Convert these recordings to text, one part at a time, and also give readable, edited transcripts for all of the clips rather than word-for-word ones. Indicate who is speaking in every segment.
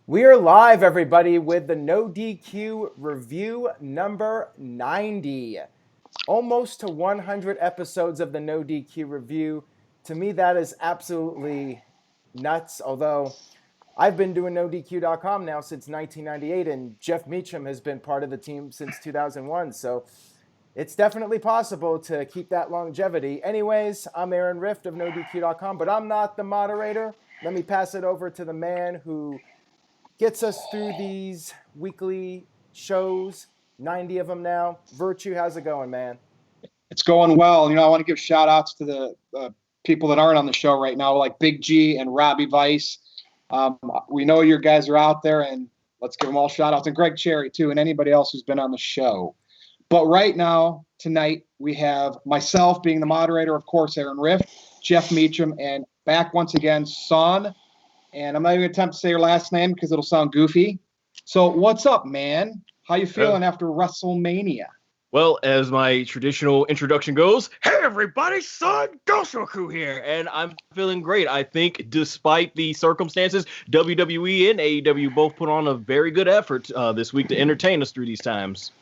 Speaker 1: We are live, everybody, with the No DQ review number 90. Almost to 100 episodes of the No DQ review. To me, that is absolutely nuts. Although I've been doing NoDQ.com now since 1998, and Jeff Meacham has been part of the team since 2001. So it's definitely possible to keep that longevity. Anyways, I'm Aaron Rift of NoDQ.com, but I'm not the moderator. Let me pass it over to the man who gets us through these weekly shows, 90 of them now. Virtue, how's it going, man?
Speaker 2: It's going well. I want to give shout outs to the people that aren't on the show right now, like Big G and Robbie Vice. We know your guys are out there, and let's give them all shout outs. And Greg Cherry, too, and anybody else who's been on the show. But right now, tonight, we have myself being the moderator, of course, Aaron Rift, Jeff Meacham, and back once again, Son. And I'm not even going to attempt to say your last name because it'll sound goofy. So what's up, man? How you feeling after WrestleMania?
Speaker 3: Well, as my traditional introduction goes, hey everybody, Son Gosoku here, and I'm feeling great. I think despite the circumstances, WWE and AEW both put on a very good effort this week to entertain us through these times.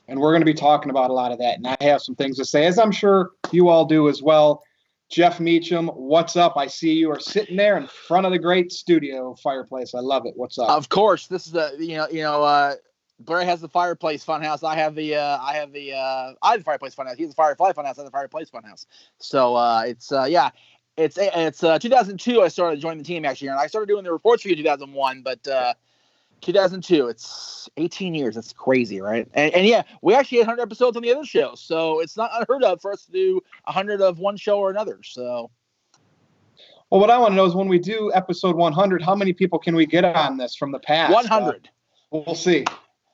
Speaker 2: And we're going to be talking about a lot of that, and I have some things to say, as I'm sure you all do as well. Jeff Meacham, what's up? I see you are sitting there in front of the great studio fireplace. I love it. What's up?
Speaker 4: Of course, this is Blair has the Fireplace Funhouse. I have the Fireplace Funhouse. He has the Firefly Funhouse. I have the Fireplace Funhouse. So it's 2002. I started joining the team actually, and I started doing the reports for you in 2001, but 2002. It's 18 years. That's crazy, right? And yeah, we actually had 100 episodes on the other show, so it's not unheard of for us to do 100 of one show or another. So.
Speaker 2: Well, what I want to know is when we do episode 100, how many people can we get on this from the past?
Speaker 4: 100.
Speaker 2: We'll see.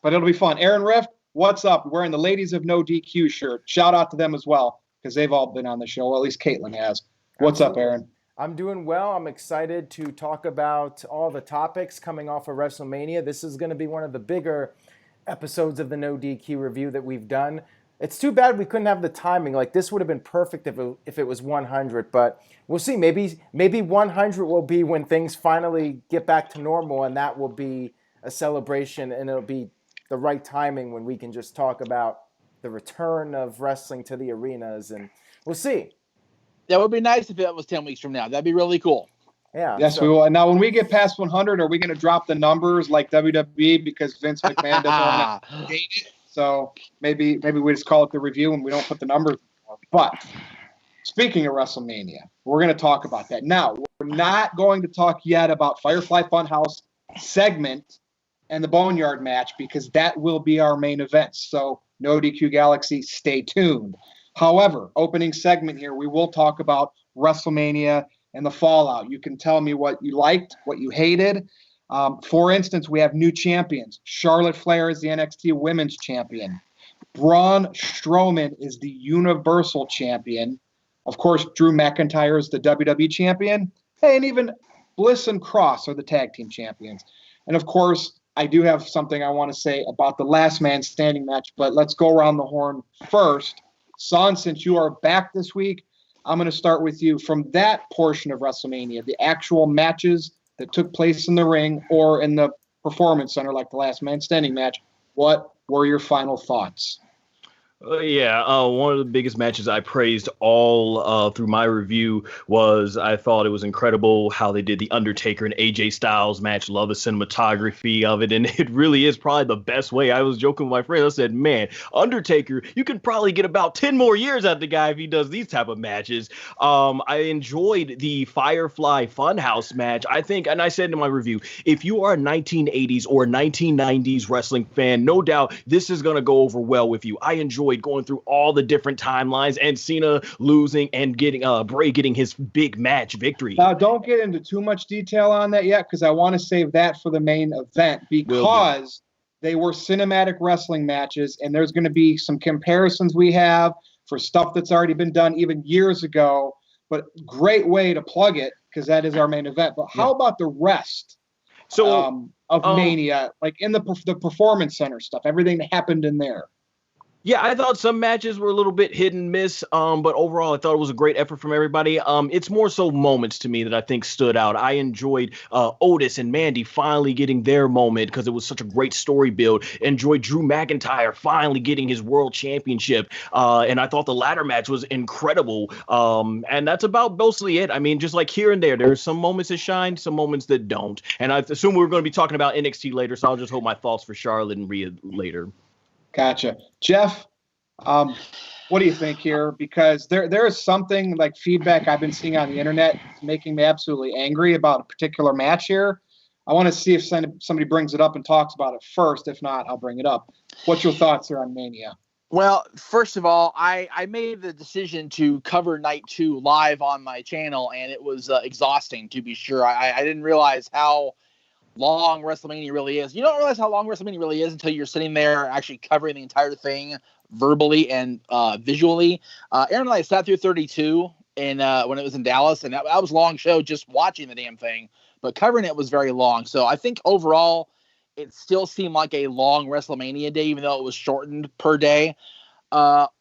Speaker 2: But it'll be fun. Aaron Rift, what's up? Wearing the Ladies of No DQ shirt. Shout out to them as well, because they've all been on the show. Well, at least Caitlin has. What's up, Aaron?
Speaker 1: I'm doing well. I'm excited to talk about all the topics coming off of WrestleMania. This is going to be one of the bigger episodes of the No DQ review that we've done. It's too bad we couldn't have the timing. Like, this would have been perfect if it was 100, but we'll see. Maybe 100 will be when things finally get back to normal, and that will be a celebration, and it'll be the right timing when we can just talk about the return of wrestling to the arenas, and we'll see.
Speaker 4: That would be nice if it was 10 weeks from now. That'd be really cool.
Speaker 1: Yeah.
Speaker 2: Yes, we will. And now when we get past 100, are we going to drop the numbers like WWE because Vince McMahon doesn't want to date it? So maybe we just call it the review and we don't put the numbers. But speaking of WrestleMania, we're going to talk about that. Now, we're not going to talk yet about Firefly Funhouse segment and the Boneyard match because that will be our main event. So No DQ Galaxy, stay tuned. However, opening segment here, we will talk about WrestleMania and the fallout. You can tell me what you liked, what you hated. For instance, we have new champions. Charlotte Flair is the NXT Women's Champion. Braun Strowman is the Universal Champion. Of course, Drew McIntyre is the WWE Champion. Hey, and even Bliss and Cross are the Tag Team Champions. And of course, I do have something I want to say about the Last Man Standing match, but let's go around the horn first. Son, since you are back this week, I'm going to start with you from that portion of WrestleMania, the actual matches that took place in the ring or in the Performance Center, like the Last Man Standing match. What were your final thoughts?
Speaker 3: One of the biggest matches I praised all through my review was I thought it was incredible how they did the Undertaker and AJ Styles match. Love the cinematography of it, and it really is probably the best way. I was joking with my friend. I said, man, Undertaker, you can probably get about 10 more years out of the guy if he does these type of matches. I enjoyed the Firefly Funhouse match. I think, and I said in my review, if you are a 1980s or 1990s wrestling fan, no doubt this is going to go over well with you. I enjoyed going through all the different timelines and Cena losing and getting Bray getting his big match victory.
Speaker 2: Now, don't get into too much detail on that yet because I want to save that for the main event because they were cinematic wrestling matches and there's going to be some comparisons we have for stuff that's already been done even years ago, but great way to plug it because that is our main event. But how about the rest of Mania, like in the Performance Center stuff, everything that happened in there?
Speaker 3: Yeah, I thought some matches were a little bit hit and miss, but overall, I thought it was a great effort from everybody. It's more so moments to me that I think stood out. I enjoyed Otis and Mandy finally getting their moment because it was such a great story build. Enjoyed Drew McIntyre finally getting his world championship, and I thought the ladder match was incredible. And that's about mostly it. I mean, just like here and there's some moments that shine, some moments that don't. And I assume we're going to be talking about NXT later, so I'll just hold my thoughts for Charlotte and Rhea later.
Speaker 2: Gotcha. Jeff, what do you think here? Because there is something like feedback I've been seeing on the internet making me absolutely angry about a particular match here. I want to see if somebody brings it up and talks about it first. If not, I'll bring it up. What's your thoughts here on Mania?
Speaker 4: Well, first of all, I made the decision to cover night 2 live on my channel, and it was exhausting, to be sure. I didn't realize how long WrestleMania really is. You don't realize how long WrestleMania really is until you're sitting there actually covering the entire thing verbally and visually. Aaron and I sat through 32 when it was in Dallas, and that was a long show just watching the damn thing, but covering it was very long. So I think overall it still seemed like a long WrestleMania day, even though it was shortened per day.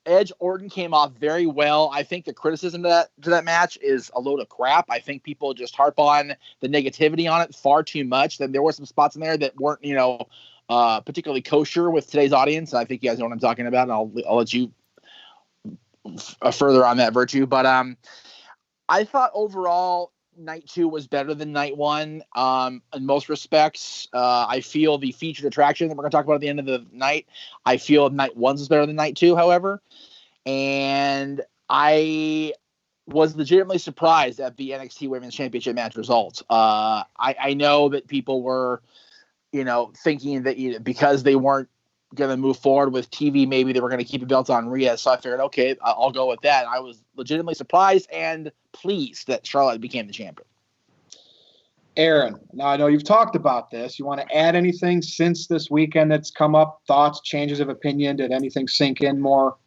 Speaker 4: Edge Orton came off very well. I think the criticism to that match is a load of crap. I think people just harp on the negativity on it far too much. Then there were some spots in there that weren't, particularly kosher with today's audience. I think you guys know what I'm talking about, and I'll let you further on that virtue. But I thought overall night 2 was better than night 1 in most respects. I feel the featured attraction that we're going to talk about at the end of the night, I feel night 1 is better than night 2, however. And I was legitimately surprised at the NXT Women's Championship match results. I know that people were, thinking that because they weren't going to move forward with TV, maybe they were going to keep the belts on Rhea. So I figured, okay, I'll go with that. I was legitimately surprised and pleased that Charlotte became the champion.
Speaker 2: Aaron, now I know you've talked about this. You want to add anything since this weekend that's come up? Thoughts, changes of opinion? Did anything sink in more?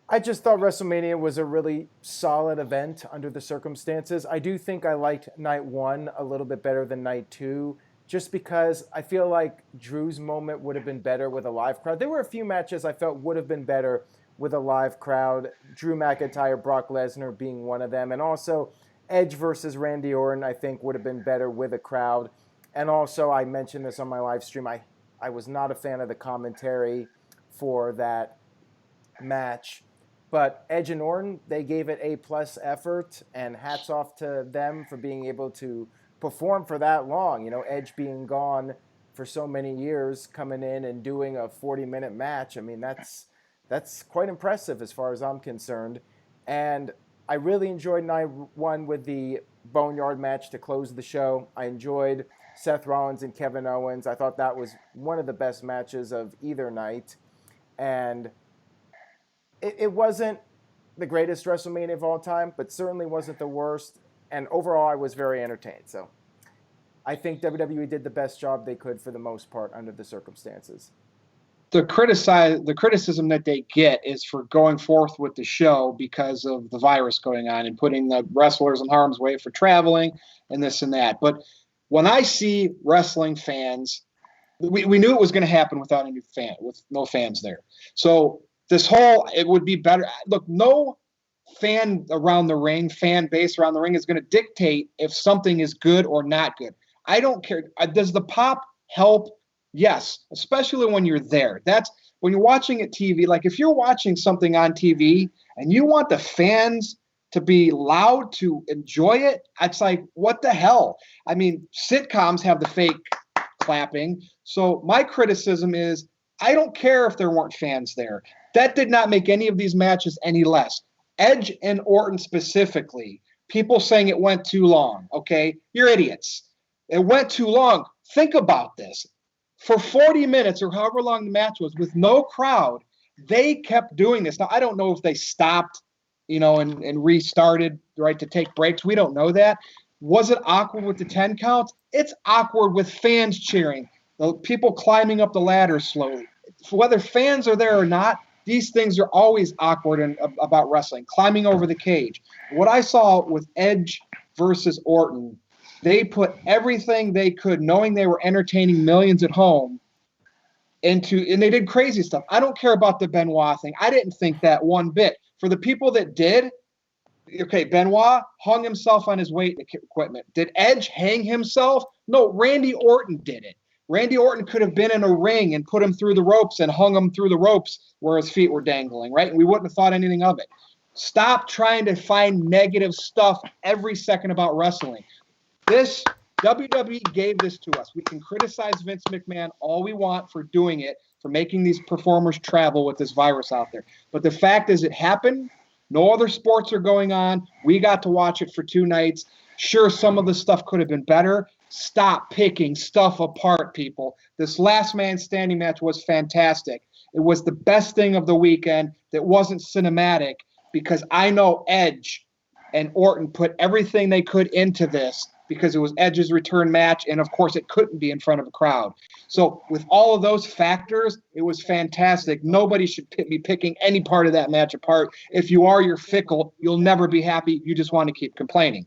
Speaker 1: I just thought WrestleMania was a really solid event under the circumstances. I do think I liked night 1 a little bit better than night 2, just because I feel like Drew's moment would have been better with a live crowd. There were a few matches I felt would have been better with a live crowd. Drew McIntyre, Brock Lesnar being one of them. And also Edge versus Randy Orton, I think, would have been better with a crowd. And also, I mentioned this on my live stream, I was not a fan of the commentary for that match. But Edge and Orton, they gave it A+ effort, and hats off to them for being able to perform for that long. Edge being gone for so many years, coming in and doing a 40-minute match. I mean, that's quite impressive as far as I'm concerned. And I really enjoyed night 1 with the Boneyard match to close the show. I enjoyed Seth Rollins and Kevin Owens. I thought that was one of the best matches of either night. And it wasn't the greatest WrestleMania of all time, but certainly wasn't the worst. And overall, I was very entertained. So I think WWE did the best job they could for the most part under the circumstances.
Speaker 2: The criticism that they get is for going forth with the show because of the virus going on and putting the wrestlers in harm's way for traveling and this and that. But when I see wrestling fans, we knew it was going to happen without any fan, with no fans there. So it would be better. Look, no fan around the ring, fan base around the ring is going to dictate if something is good or not good. I don't care. Does the pop help? Yes, especially when you're there. That's when you're watching it TV. Like if you're watching something on TV and you want the fans to be loud to enjoy it, it's like, what the hell? I mean, sitcoms have the fake clapping. So my criticism is I don't care if there weren't fans there. That did not make any of these matches any less. Edge and Orton specifically, people saying it went too long. Okay, you're idiots. It went too long. Think about this. For 40 minutes or however long the match was with no crowd, they kept doing this. Now, I don't know if they stopped, and restarted, right, to take breaks. We don't know that. Was it awkward with the 10 counts? It's awkward with fans cheering, the people climbing up the ladder slowly. Whether fans are there or not, these things are always awkward about wrestling, climbing over the cage. What I saw with Edge versus Orton, they put everything they could, knowing they were entertaining millions at home, and they did crazy stuff. I don't care about the Benoit thing. I didn't think that one bit. For the people that did, okay, Benoit hung himself on his weight equipment. Did Edge hang himself? No, Randy Orton did it. Randy Orton could have been in a ring and put him through the ropes and hung him through the ropes where his feet were dangling, right? And we wouldn't have thought anything of it. Stop trying to find negative stuff every second about wrestling. This WWE gave this to us. We can criticize Vince McMahon all we want for doing it, for making these performers travel with this virus out there. But the fact is it happened. No other sports are going on. We got to watch it for 2 nights. Sure, some of the stuff could have been better. Stop picking stuff apart, people. This last man standing match was fantastic. It was the best thing of the weekend that wasn't cinematic, because I know Edge and Orton put everything they could into this, because it was Edge's return match, and of course it couldn't be in front of a crowd. So with all of those factors, it was fantastic. Nobody should be picking any part of that match apart. If you are, you're fickle. You'll never be happy. You just want to keep complaining.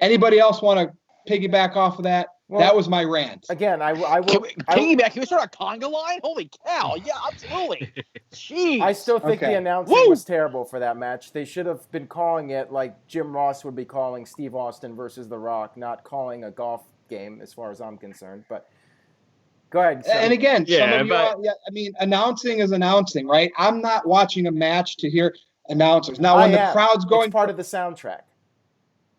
Speaker 2: Anybody else want to piggyback off of that? Well, that was my rant.
Speaker 1: Again, I will
Speaker 4: piggyback. Can we start a conga line? Holy cow! Yeah, absolutely. Jeez.
Speaker 1: I still think the announcing was terrible for that match. They should have been calling it like Jim Ross would be calling Steve Austin versus The Rock, not calling a golf game, as far as I'm concerned. But go ahead.
Speaker 2: And again, announcing is announcing, right? I'm not watching a match to hear announcers. Now, when the crowd's going,
Speaker 1: it's part of the soundtrack.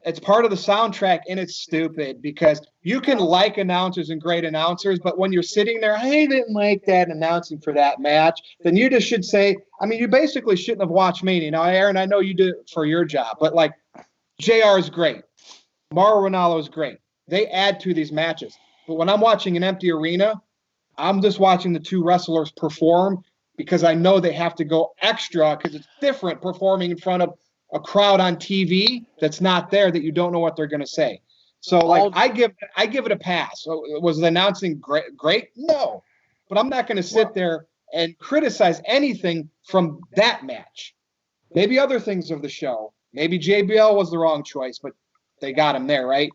Speaker 2: It's part of the soundtrack, and it's stupid, because you can like announcers and great announcers, but when you're sitting there, I didn't like that announcing for that match, then you just should say, you basically shouldn't have watched Mania. Now, Aaron, I know you do it for your job, but like, JR is great. Mauro Ranallo is great. They add to these matches. But when I'm watching an empty arena, I'm just watching the 2 wrestlers perform, because I know they have to go extra, because it's different performing in front of a crowd on TV that's not there, that you don't know what they're going to say. So like, I give it a pass. So was the announcing great? No, but I'm not going to sit there and criticize anything from that match. Maybe other things of the show. Maybe JBL was the wrong choice, but they got him there, right?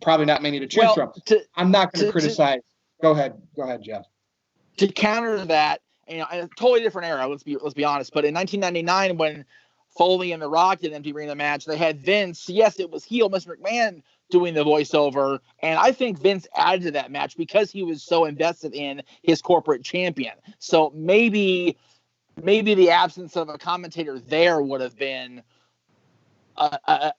Speaker 2: Probably not many to choose from. I'm not going to criticize. Go ahead, Jeff.
Speaker 4: To counter that, a totally different era. Let's be honest. But in 1999, when Foley and The Rock did an empty arena match, they had Vince. Yes, it was heel Mr. McMahon doing the voiceover, and I think Vince added to that match because he was so invested in his corporate champion. So maybe the absence of a commentator there would have been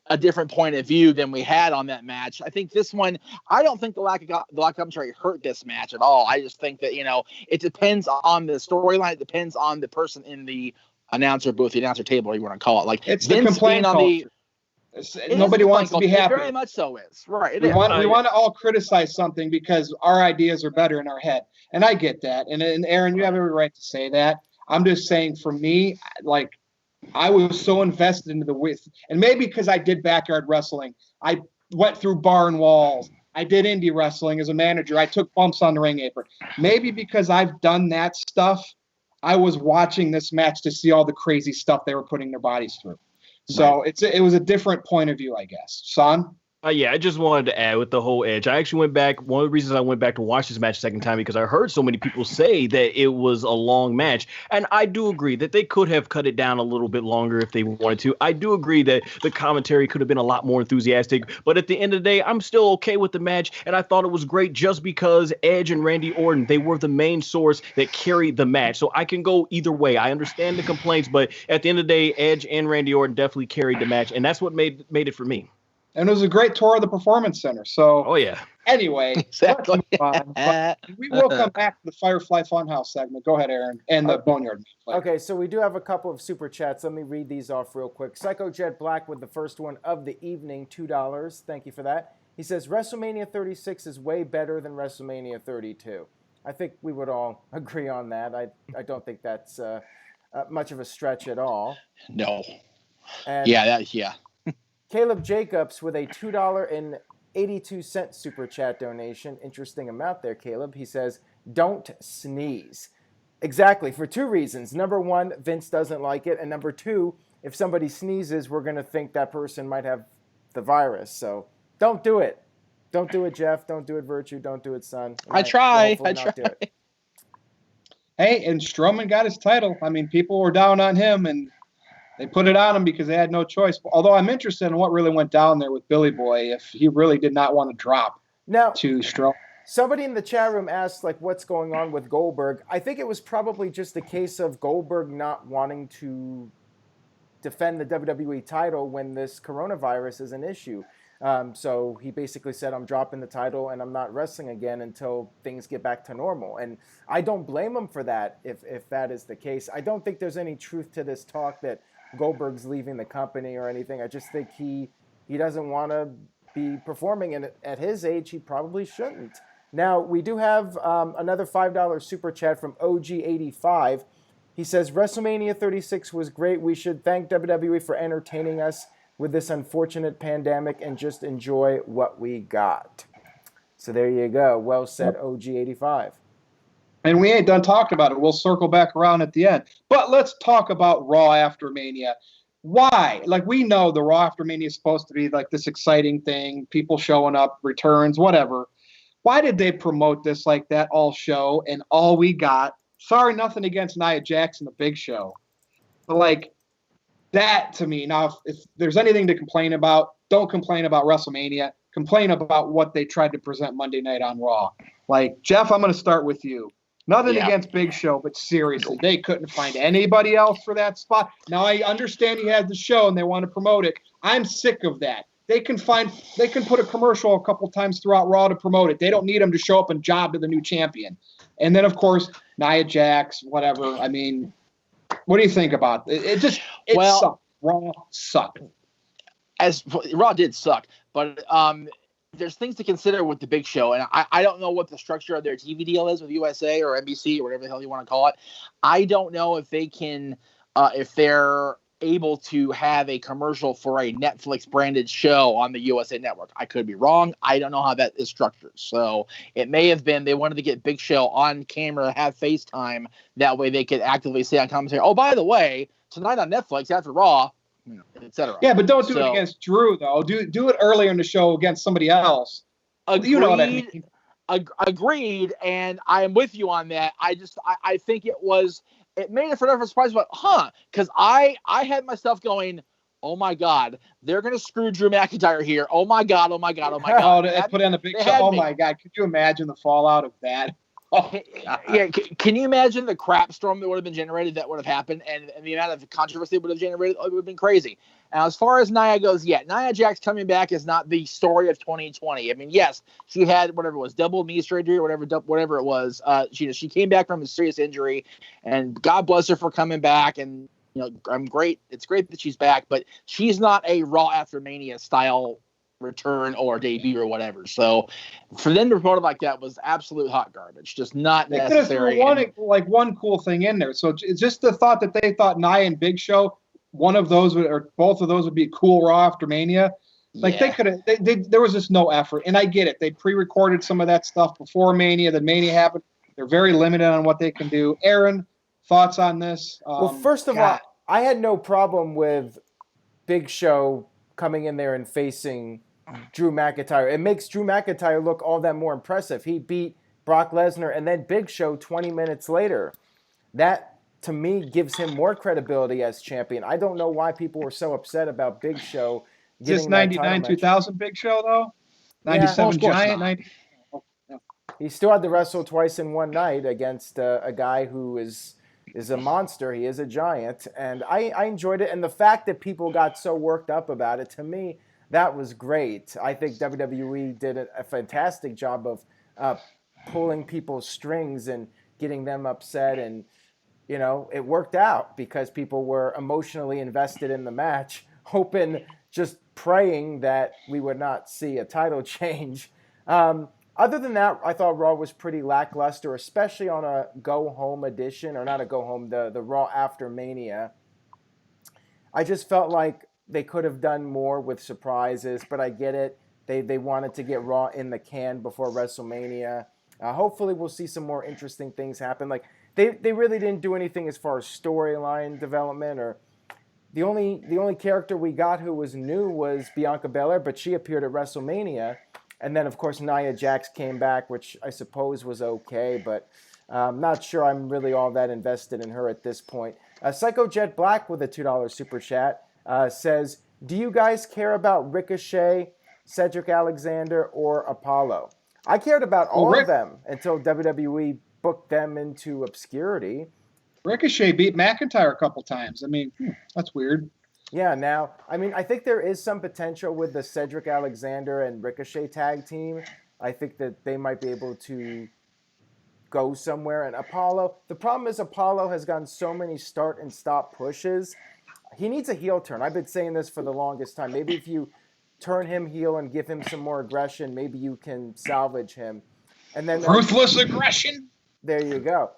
Speaker 4: a different point of view than we had on that match. I think this one, I don't think the lack of commentary hurt this match at all. I just think that, it depends on the storyline. It depends on the person in the announcer booth, the announcer table, or you want to call it. Like,
Speaker 2: it's Vince the complaint culture. Nobody wants to be happy.
Speaker 4: It very much so is. Right.
Speaker 2: We want to all criticize something because our ideas are better in our head. And I get that. And Aaron, you have every right to say that. I'm just saying, for me, like, I was so invested into and maybe because I did backyard wrestling, I went through barn walls. I did indie wrestling as a manager. I took bumps on the ring apron. Maybe because I've done that stuff, I was watching this match to see all the crazy stuff they were putting their bodies through. So it was a different point of view, I guess. Son?
Speaker 3: I just wanted to add with the whole Edge. I actually went back. One of the reasons I went back to watch this match a second time, because I heard so many people say that it was a long match. And I do agree that they could have cut it down a little bit longer if they wanted to. I do agree that the commentary could have been a lot more enthusiastic. But at the end of the day, I'm still okay with the match. And I thought it was great just because Edge and Randy Orton, they were the main source that carried the match. So I can go either way. I understand the complaints, but at the end of the day, Edge and Randy Orton definitely carried the match. And that's what made it for me.
Speaker 2: And it was a great tour of the Performance Center. So, anyway,
Speaker 4: exactly.
Speaker 2: We will come back to the Firefly Funhouse segment. Go ahead, Aaron, and the Boneyard.
Speaker 1: Okay, so we do have a couple of super chats. Let me read these off real quick. Psycho Jet Black with the first one of the evening, $2. Thank you for that. He says, WrestleMania 36 is way better than WrestleMania 32. I think we would all agree on that. I don't think that's much of a stretch at all.
Speaker 4: No.
Speaker 1: And
Speaker 4: yeah.
Speaker 1: Caleb Jacobs with a $2.82 super chat donation. Interesting amount there, Caleb. He says, don't sneeze. Exactly, for 2 reasons. Number 1, Vince doesn't like it. And number 2, if somebody sneezes, we're going to think that person might have the virus. So don't do it. Don't do it, Jeff. Don't do it, Virtue. Don't do it, Son.
Speaker 4: I try.
Speaker 1: Do it.
Speaker 2: Hey, and Strowman got his title. I mean, people were down on him, and they put it on him because they had no choice. Although I'm interested in what really went down there with Billy Boy, if he really did not want to drop to Strowman.
Speaker 1: Somebody in the chat room asked, like, what's going on with Goldberg. I think it was probably just a case of Goldberg not wanting to defend the WWE title when this coronavirus is an issue. So he basically said, I'm dropping the title and I'm not wrestling again until things get back to normal. And I don't blame him for that if that is the case. I don't think there's any truth to this talk that Goldberg's leaving the company or anything. I just think he doesn't want to be performing, and at his age, he probably shouldn't. Now, we do have another $5 super chat from OG85. He says, WrestleMania 36 was great. We should thank WWE for entertaining us with this unfortunate pandemic and just enjoy what we got. So there you go. Well said, OG85.
Speaker 2: And we ain't done talking about it. We'll circle back around at the end. But let's talk about Raw after Mania. Why? Like, we know the Raw after Mania is supposed to be like this exciting thing, people showing up, returns, whatever. Why did they promote this like that all show and all we got? Sorry, nothing against Nia Jax and the Big Show. But, like, that to me, now, if there's anything to complain about, don't complain about WrestleMania. Complain about what they tried to present Monday night on Raw. Like, Jeff, I'm going to start with you. Nothing against Big Show, but seriously, they couldn't find anybody else for that spot. Now, I understand he had the show and they want to promote it. I'm sick of that. They can put a commercial a couple times throughout Raw to promote it. They don't need him to show up and job to the new champion. And then, of course, Nia Jax, whatever. I mean, what do you think about it? It sucked. Raw sucked.
Speaker 4: Raw did suck, but there's things to consider with the Big Show, and I don't know what the structure of their TV deal is with USA or NBC or whatever the hell you want to call it. I don't know if they can, if they're able to have a commercial for a Netflix branded show on the USA Network. I could be wrong. I don't know how that is structured. So it may have been they wanted to get Big Show on camera, have FaceTime. That way they could actively say on commentary, oh, by the way, tonight on Netflix after Raw, etc.
Speaker 2: Yeah, but don't do it against Drew, though. Do it earlier in the show against somebody else.
Speaker 4: Agreed,
Speaker 2: you know what I mean.
Speaker 4: Agreed, and I am with you on that. I think it made it for enough surprise, but because I had myself going, oh my God, they're gonna screw Drew McIntyre here. Oh my God.
Speaker 2: Oh, they put in the Big Show. Oh my God, could you imagine the fallout of that? Oh,
Speaker 4: yeah, can you imagine the crap storm that would have been generated that would have happened, and the amount of controversy it would have generated? It would have been crazy. Now, as far as Nia goes, Nia Jax coming back is not the story of 2020. I mean, yes, she had whatever it was, double knee surgery or whatever it was. She came back from a serious injury, and God bless her for coming back. And I'm great. It's great that she's back, but she's not a Raw after Mania style return or debut or whatever. So for them to promote it like that was absolute hot garbage. Just not necessary.
Speaker 2: One cool thing in there. So it's just the thought that they thought Nia and Big Show, one of those or both of those would be a cool Raw after Mania. Like they could have. There was just no effort, and I get it. They pre-recorded some of that stuff before Mania. Then Mania happened. They're very limited on what they can do. Aaron, thoughts on this?
Speaker 1: Well, first of all, I had no problem with Big Show coming in there and facing Drew McIntyre. It makes Drew McIntyre look all that more impressive. He beat Brock Lesnar and then Big Show 20 minutes later. That, to me, gives him more credibility as champion. I don't know why people were so upset about Big Show getting
Speaker 2: this 99 2000 Big Show, though? 97 Giant? 90?
Speaker 1: He still had to wrestle twice in one night against a guy who is a monster. He is a giant. And I enjoyed it. And the fact that people got so worked up about it, to me, that was great. I think WWE did a fantastic job of pulling people's strings and getting them upset. And, it worked out because people were emotionally invested in the match, just praying that we would not see a title change. Other than that, I thought Raw was pretty lackluster, especially on a go-home edition, or not a go-home, the Raw after Mania. I just felt like they could have done more with surprises, but I get it. They wanted to get Raw in the can before WrestleMania. Hopefully we'll see some more interesting things happen. Like they really didn't do anything as far as storyline development, or the only character we got who was new was Bianca Belair, but she appeared at WrestleMania. And then, of course, Nia Jax came back, which I suppose was okay, but I'm not sure I'm really all that invested in her at this point. Psycho Jet Black with a $2 super chat says, do you guys care about Ricochet, Cedric Alexander, or Apollo? I cared about all of them until WWE booked them into obscurity.
Speaker 2: Ricochet beat McIntyre a couple times. I mean, that's weird.
Speaker 1: Yeah, now, I mean, I think there is some potential with the Cedric Alexander and Ricochet tag team. I think that they might be able to go somewhere. And Apollo, the problem is Apollo has gotten so many start and stop pushes. He needs a heel turn. I've been saying this for the longest time. Maybe if you turn him heel and give him some more aggression, maybe you can salvage him. And then
Speaker 2: ruthless aggression.
Speaker 1: There you go.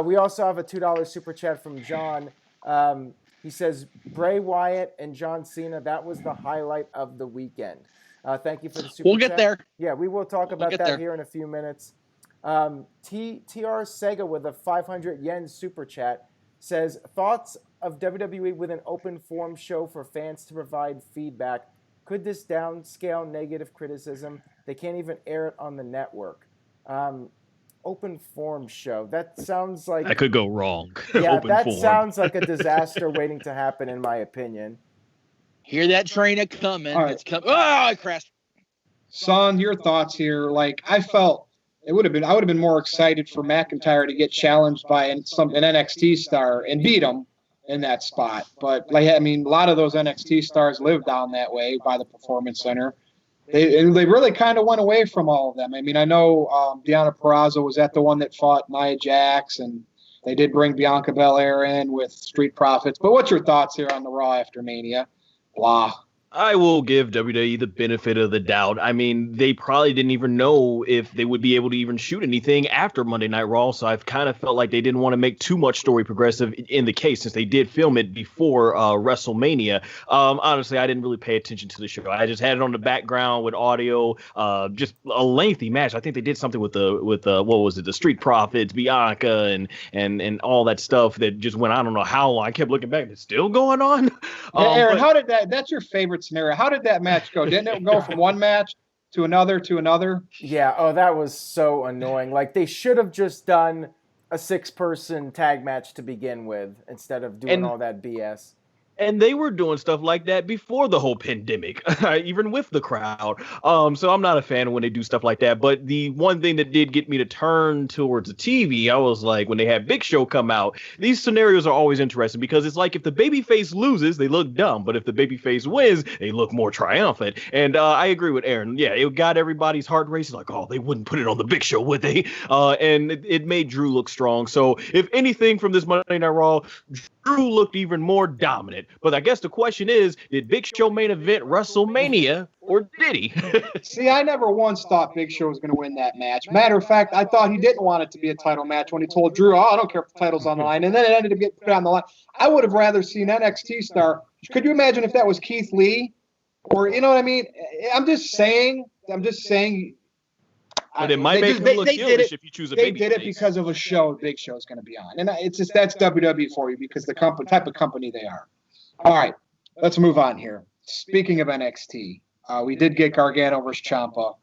Speaker 1: We also have a $2 super chat from John. He says, Bray Wyatt and John Cena, that was the highlight of the weekend. Thank you for the super chat.
Speaker 4: We'll get there.
Speaker 1: Yeah, we will talk about that here in a few minutes. TR Sega with a 500 yen super chat says, thoughts of WWE with an open forum show for fans to provide feedback. Could this downscale negative criticism? They can't even air it on the network. Open forum show. That sounds like...
Speaker 3: That could go wrong.
Speaker 1: Yeah, that sounds like a disaster waiting to happen, in my opinion.
Speaker 4: Hear that train coming.
Speaker 2: Right.
Speaker 4: It's coming. Oh, I crashed.
Speaker 2: Son, your thoughts here. Like, I felt I would have been more excited for McIntyre to get challenged by an NXT star and beat him in that spot. But, like, I mean, a lot of those NXT stars live down that way by the Performance Center. They really kind of went away from all of them. I mean, I know Deonna Purrazzo was at the one that fought Nia Jax, and they did bring Bianca Belair in with Street Profits. But what's your thoughts here on the Raw after Mania? Blah.
Speaker 3: I will give WWE the benefit of the doubt. I mean, they probably didn't even know if they would be able to even shoot anything after Monday Night Raw, so I've kind of felt like they didn't want to make too much story progressive in the case since they did film it before WrestleMania. Honestly, I didn't really pay attention to the show. I just had it on the background with audio, just a lengthy match. I think they did something with what was it, the Street Profits, Bianca, and all that stuff that just went, I don't know how long. I kept looking back. It's still going on?
Speaker 2: Aaron, how did that's your favorite scenario. How did that match go? Didn't it go from one match to another to another?
Speaker 1: Yeah. Oh, that was so annoying. Like, they should have just done a 6-person tag match to begin with instead of doing all that BS.
Speaker 3: And they were doing stuff like that before the whole pandemic, even with the crowd. So I'm not a fan when they do stuff like that. But the one thing that did get me to turn towards the TV, I was like, when they had Big Show come out, these scenarios are always interesting because it's like if the babyface loses, they look dumb. But if the babyface wins, they look more triumphant. And I agree with Aaron. Yeah, it got everybody's heart racing. Like, oh, they wouldn't put it on the Big Show, would they? And it made Drew look strong. So if anything from this Monday Night Raw, Drew looked even more dominant. But I guess the question is, did Big Show main event WrestleMania, or did he?
Speaker 2: See, I never once thought Big Show was going to win that match. Matter of fact, I thought he didn't want it to be a title match when he told Drew, oh, I don't care if the title's on the line. And then it ended up getting put on the line. I would have rather seen NXT star. Could you imagine if that was Keith Lee? Or, you know what I mean? I'm just saying.
Speaker 3: But it might make him look heelish if you choose a baby.
Speaker 2: They did it because of a show Big Show is going to be on. And it's just, that's WWE for you because the type of company they are. All right, let's move on here. Speaking of NXT, we did get Gargano versus Ciampa.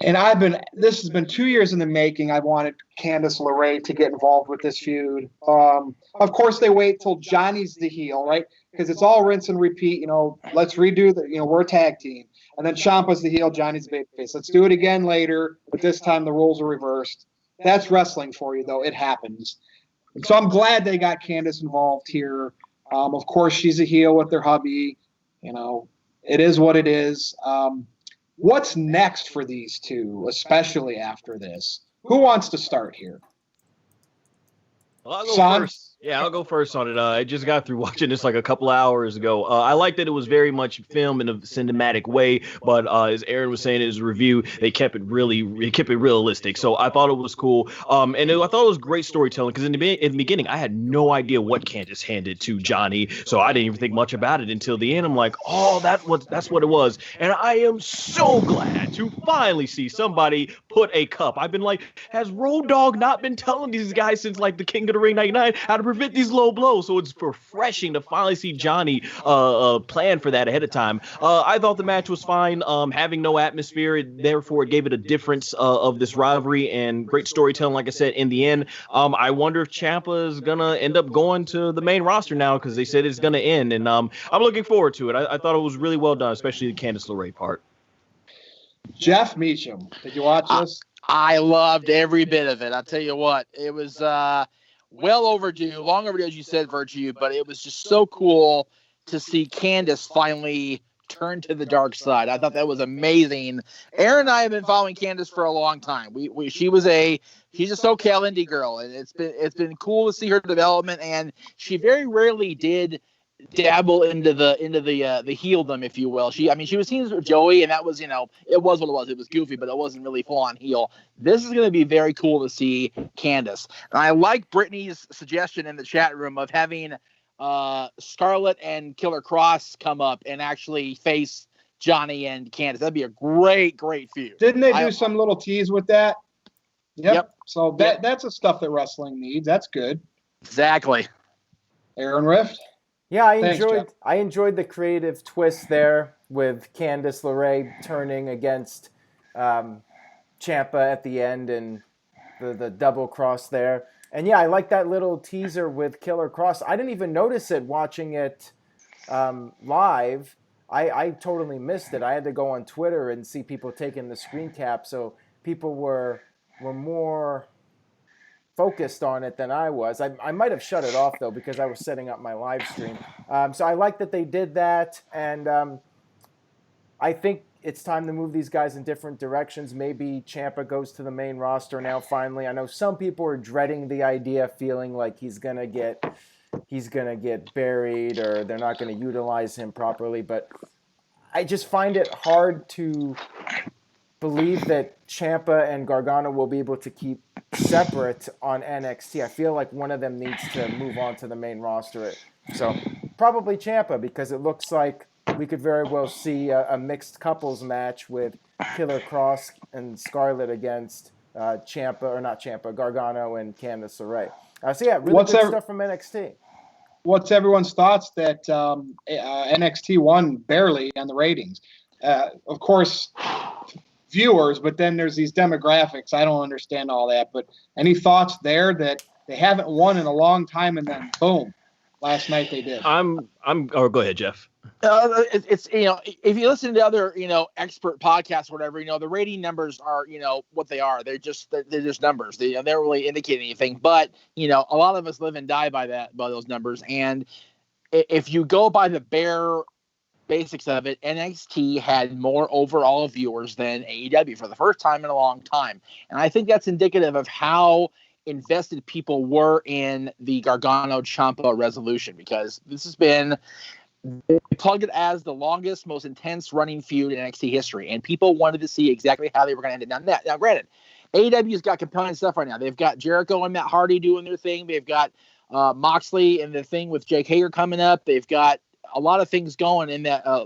Speaker 2: And this has been 2 years in the making. I wanted Candice LeRae to get involved with this feud. Of course, they wait till Johnny's the heel, right? Because it's all rinse and repeat. You know, let's redo we're a tag team. And then Ciampa's the heel, Johnny's the babyface. Let's do it again later, but this time the roles are reversed. That's wrestling for you, though. It happens. And so I'm glad they got Candice involved here. Of course, she's a heel with their hubby. You know, it is what it is. What's next for these two, especially after this? Who wants to start here?
Speaker 3: Well, I'll go first. Yeah, I'll go first on it. I just got through watching this like a couple hours ago. I like that it was very much filmed in a cinematic way, but as Aaron was saying in his review, they kept it realistic. So I thought it was cool. And I thought it was great storytelling because in the beginning, I had no idea what Candice handed to Johnny, so I didn't even think much about it until the end. I'm like, oh, that's what it was. And I am so glad to finally see somebody put a cup. I've been like, has Road Dogg not been telling these guys since like the King of the Ring 99 how to prevent these low blows. So it's refreshing to finally see Johnny plan for that ahead of time. I thought the match was fine. Having no atmosphere, therefore it gave it a difference of this rivalry and great storytelling. Like I said, in the end, I wonder if Ciampa is gonna end up going to the main roster now because they said it's gonna end, and I'm looking forward to it. I thought it was really well done, especially the Candice LeRae part.
Speaker 2: Jeff Meacham, did you watch this?
Speaker 4: I loved every bit of it. I'll tell you what, it was well overdue, long overdue, as you said, Virtue, but it was just so cool to see Candice finally turn to the dark side. I thought that was amazing. Aaron and I have been following Candice for a long time. She's a SoCal indie girl, and it's been cool to see her development, and she very rarely did dabble into the heeldom, if you will. She was teams with Joey, and that was, it was what it was. It was goofy, but it wasn't really full on heel. This is going to be very cool to see Candice. And I like Brittany's suggestion in the chat room of having Scarlett and Killer Cross come up and actually face Johnny and Candice. That'd be a great feud.
Speaker 2: Didn't they do some little tease with that?
Speaker 4: Yep.
Speaker 2: So that's the stuff that wrestling needs. That's good.
Speaker 4: Exactly.
Speaker 2: Aaron Rift?
Speaker 1: Yeah,
Speaker 2: Thanks, Jeff.
Speaker 1: I enjoyed the creative twist there with Candice LeRae turning against Ciampa at the end and the double cross there. And yeah, I like that little teaser with Killer Cross. I didn't even notice it watching it live. I totally missed it. I had to go on Twitter and see people taking the screen cap, so people were more focused on it than I was. I might have shut it off, though, because I was setting up my live stream. So I like that they did that, and I think it's time to move these guys in different directions. Maybe Ciampa goes to the main roster now finally. I know some people are dreading the idea, feeling like he's gonna get buried or they're not gonna utilize him properly, but I just find it hard to believe that Ciampa and Gargano will be able to keep separate on NXT. I feel like one of them needs to move on to the main roster. So probably Ciampa, because it looks like we could very well see a mixed couples match with Killer Cross and Scarlett against Gargano and Candice LeRae. So yeah, really good stuff from NXT.
Speaker 2: What's everyone's thoughts that NXT won barely on the ratings? Of course, viewers, but then there's these demographics. I don't understand all that. But any thoughts there that they haven't won in a long time, and then boom, last night they did?
Speaker 3: Or go ahead, Jeff.
Speaker 4: It's if you listen to other expert podcasts or whatever, the rating numbers are what they are. They're just numbers. They don't really indicate anything. But a lot of us live and die by those numbers. And if you go by the bare basics of it, NXT had more overall viewers than AEW for the first time in a long time, and I think that's indicative of how invested people were in the Gargano Ciampa resolution, because this has been, they plugged it as the longest, most intense running feud in NXT history, and people wanted to see exactly how they were going to end it. Now, granted, AEW's got compelling stuff right now. They've got Jericho and Matt Hardy doing their thing. They've got Moxley and the thing with Jake Hager coming up. They've got a lot of things going in that, a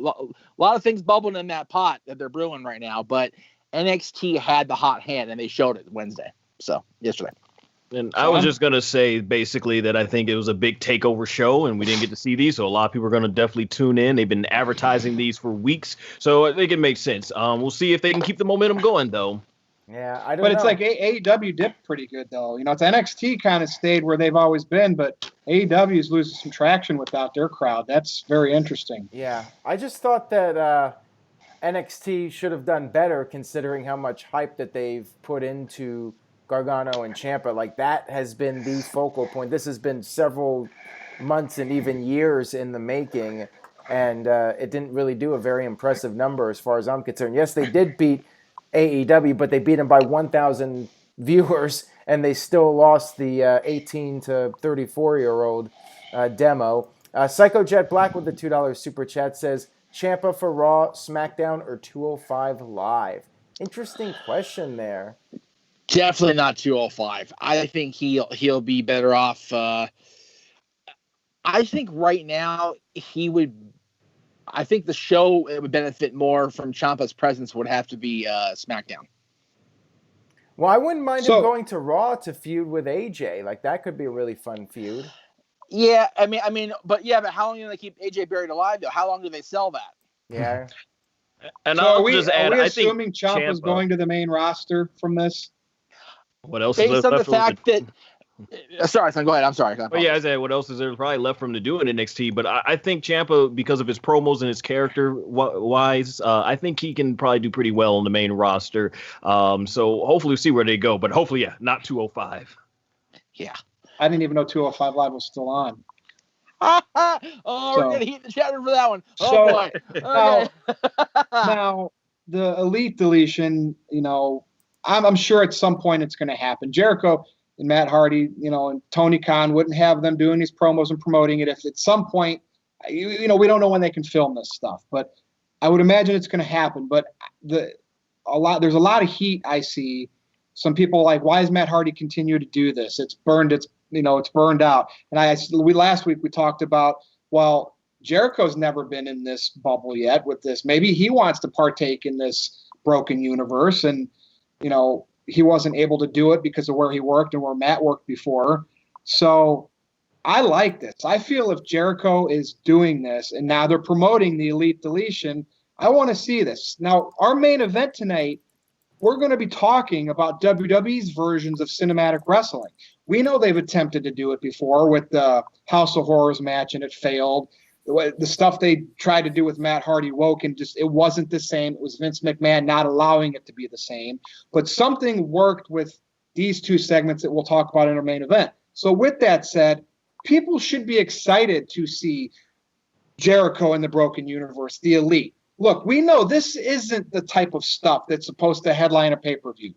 Speaker 4: lot of things bubbling in that pot that they're brewing right now. But NXT had the hot hand, and they showed it yesterday.
Speaker 3: And I was just going to say basically that I think it was a big takeover show and we didn't get to see these. So a lot of people are going to definitely tune in. They've been advertising these for weeks. So I think it makes sense. We'll see if they can keep the momentum going, though.
Speaker 1: Yeah, I don't know.
Speaker 2: But it's like AEW dipped pretty good, though. It's NXT kind of stayed where they've always been, but AEW is losing some traction without their crowd. That's very interesting.
Speaker 1: Yeah, I just thought that NXT should have done better considering how much hype that they've put into Gargano and Ciampa. Like, that has been the focal point. This has been several months and even years in the making, and it didn't really do a very impressive number as far as I'm concerned. Yes, they did beat AEW, but they beat them by 1,000 viewers, and they still lost the 18 to 34-year-old demo. Psycho Jet Black with the $2 super chat says, Ciampa for Raw, SmackDown, or 205 Live? Interesting question there.
Speaker 4: Definitely not 205. I think he'll be better off. I think right now I think the show it would benefit more from Ciampa's presence would have to be SmackDown.
Speaker 1: Well, I wouldn't mind him going to Raw to feud with AJ. Like, that could be a really fun feud.
Speaker 4: Yeah, but how long do they keep AJ buried alive though? How long do they sell that?
Speaker 1: Yeah.
Speaker 3: And
Speaker 2: So
Speaker 3: I'll
Speaker 2: are
Speaker 3: just add,
Speaker 2: we
Speaker 3: I think
Speaker 2: assuming Ciampa's going to the main roster from this?
Speaker 3: what else is
Speaker 4: Based on the
Speaker 3: left for him
Speaker 4: fact that. Sorry, son, go ahead. I'm sorry.
Speaker 3: Well, yeah, I said what else is there probably left for him to do in NXT? But I think Ciampa, because of his promos and his character wise, I think he can probably do pretty well on the main roster. So hopefully we'll see where they go. But hopefully, yeah, not 205.
Speaker 4: Yeah.
Speaker 2: I didn't even know 205 Live was still on.
Speaker 4: We're gonna heat the chat room for that one. Oh boy. Okay.
Speaker 2: Now the Elite deletion, I'm sure at some point it's going to happen. Jericho and Matt Hardy, and Tony Khan wouldn't have them doing these promos and promoting it if at some point, we don't know when they can film this stuff, but I would imagine it's going to happen. But there's a lot of heat I see. Some people are like, why does Matt Hardy continue to do this? It's burned out. And last week we talked about, well, Jericho's never been in this bubble yet with this. Maybe he wants to partake in this broken universe, and he wasn't able to do it because of where he worked and where Matt worked before. So I like this. I feel if Jericho is doing this and now they're promoting the Elite deletion, I want to see this. Now, our main event tonight, we're going to be talking about WWE's versions of cinematic wrestling. We know they've attempted to do it before with the House of Horrors match and it failed. The stuff they tried to do with Matt Hardy woke and it wasn't the same. It was Vince McMahon not allowing it to be the same. But something worked with these two segments that we'll talk about in our main event. So with that said, people should be excited to see Jericho in the Broken Universe, the Elite. Look, we know this isn't the type of stuff that's supposed to headline a pay-per-view.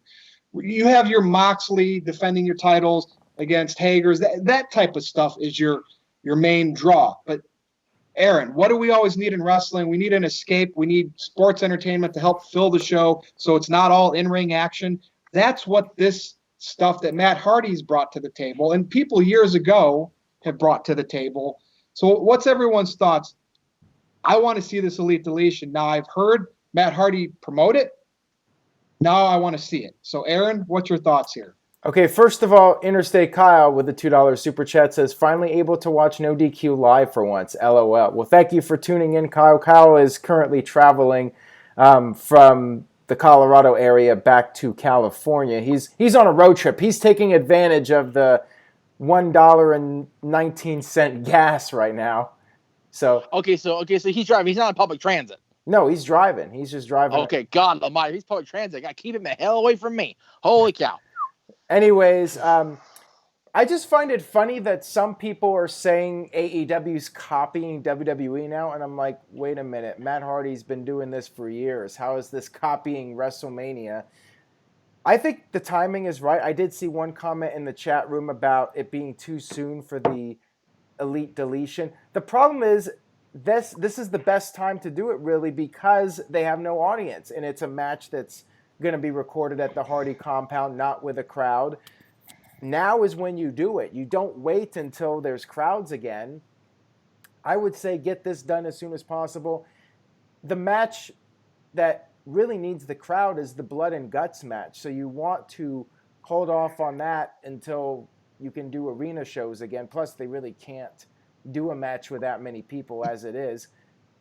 Speaker 2: You have your Moxley defending your titles against Hager's. That type of stuff is your main draw. But Aaron, what do we always need in wrestling? We need an escape. We need sports entertainment to help fill the show so it's not all in-ring action. That's what this stuff that Matt Hardy's brought to the table and people years ago have brought to the table. So what's everyone's thoughts? I want to see this Elite deletion. Now, I've heard Matt Hardy promote it. Now I want to see it. So, Aaron, what's your thoughts here?
Speaker 1: Okay, first of all, Interstate Kyle with the $2 super chat says, finally able to watch NoDQ live for once. LOL. Well, thank you for tuning in, Kyle. Kyle is currently traveling from the Colorado area back to California. He's on a road trip. He's taking advantage of the $1.19 gas right now. So he's driving. He's not on public transit. No, he's driving. He's just driving.
Speaker 4: Okay, God Almighty, he's public transit. Got to keep him the hell away from me. Holy cow.
Speaker 1: Anyways, I just find it funny that some people are saying AEW's copying WWE now, and I'm like, wait a minute, Matt Hardy's been doing this for years. How is this copying WrestleMania? I think the timing is right. I did see one comment in the chat room about it being too soon for the Elite deletion. The problem is this is the best time to do it, really, because they have no audience, and it's a match that's going to be recorded at the Hardy compound, not with a crowd. Now is when you do it. You don't wait until there's crowds again. I would say get this done as soon as possible. The match that really needs the crowd is the Blood and Guts match. So you want to hold off on that until you can do arena shows again. Plus, they really can't do a match with that many people as it is.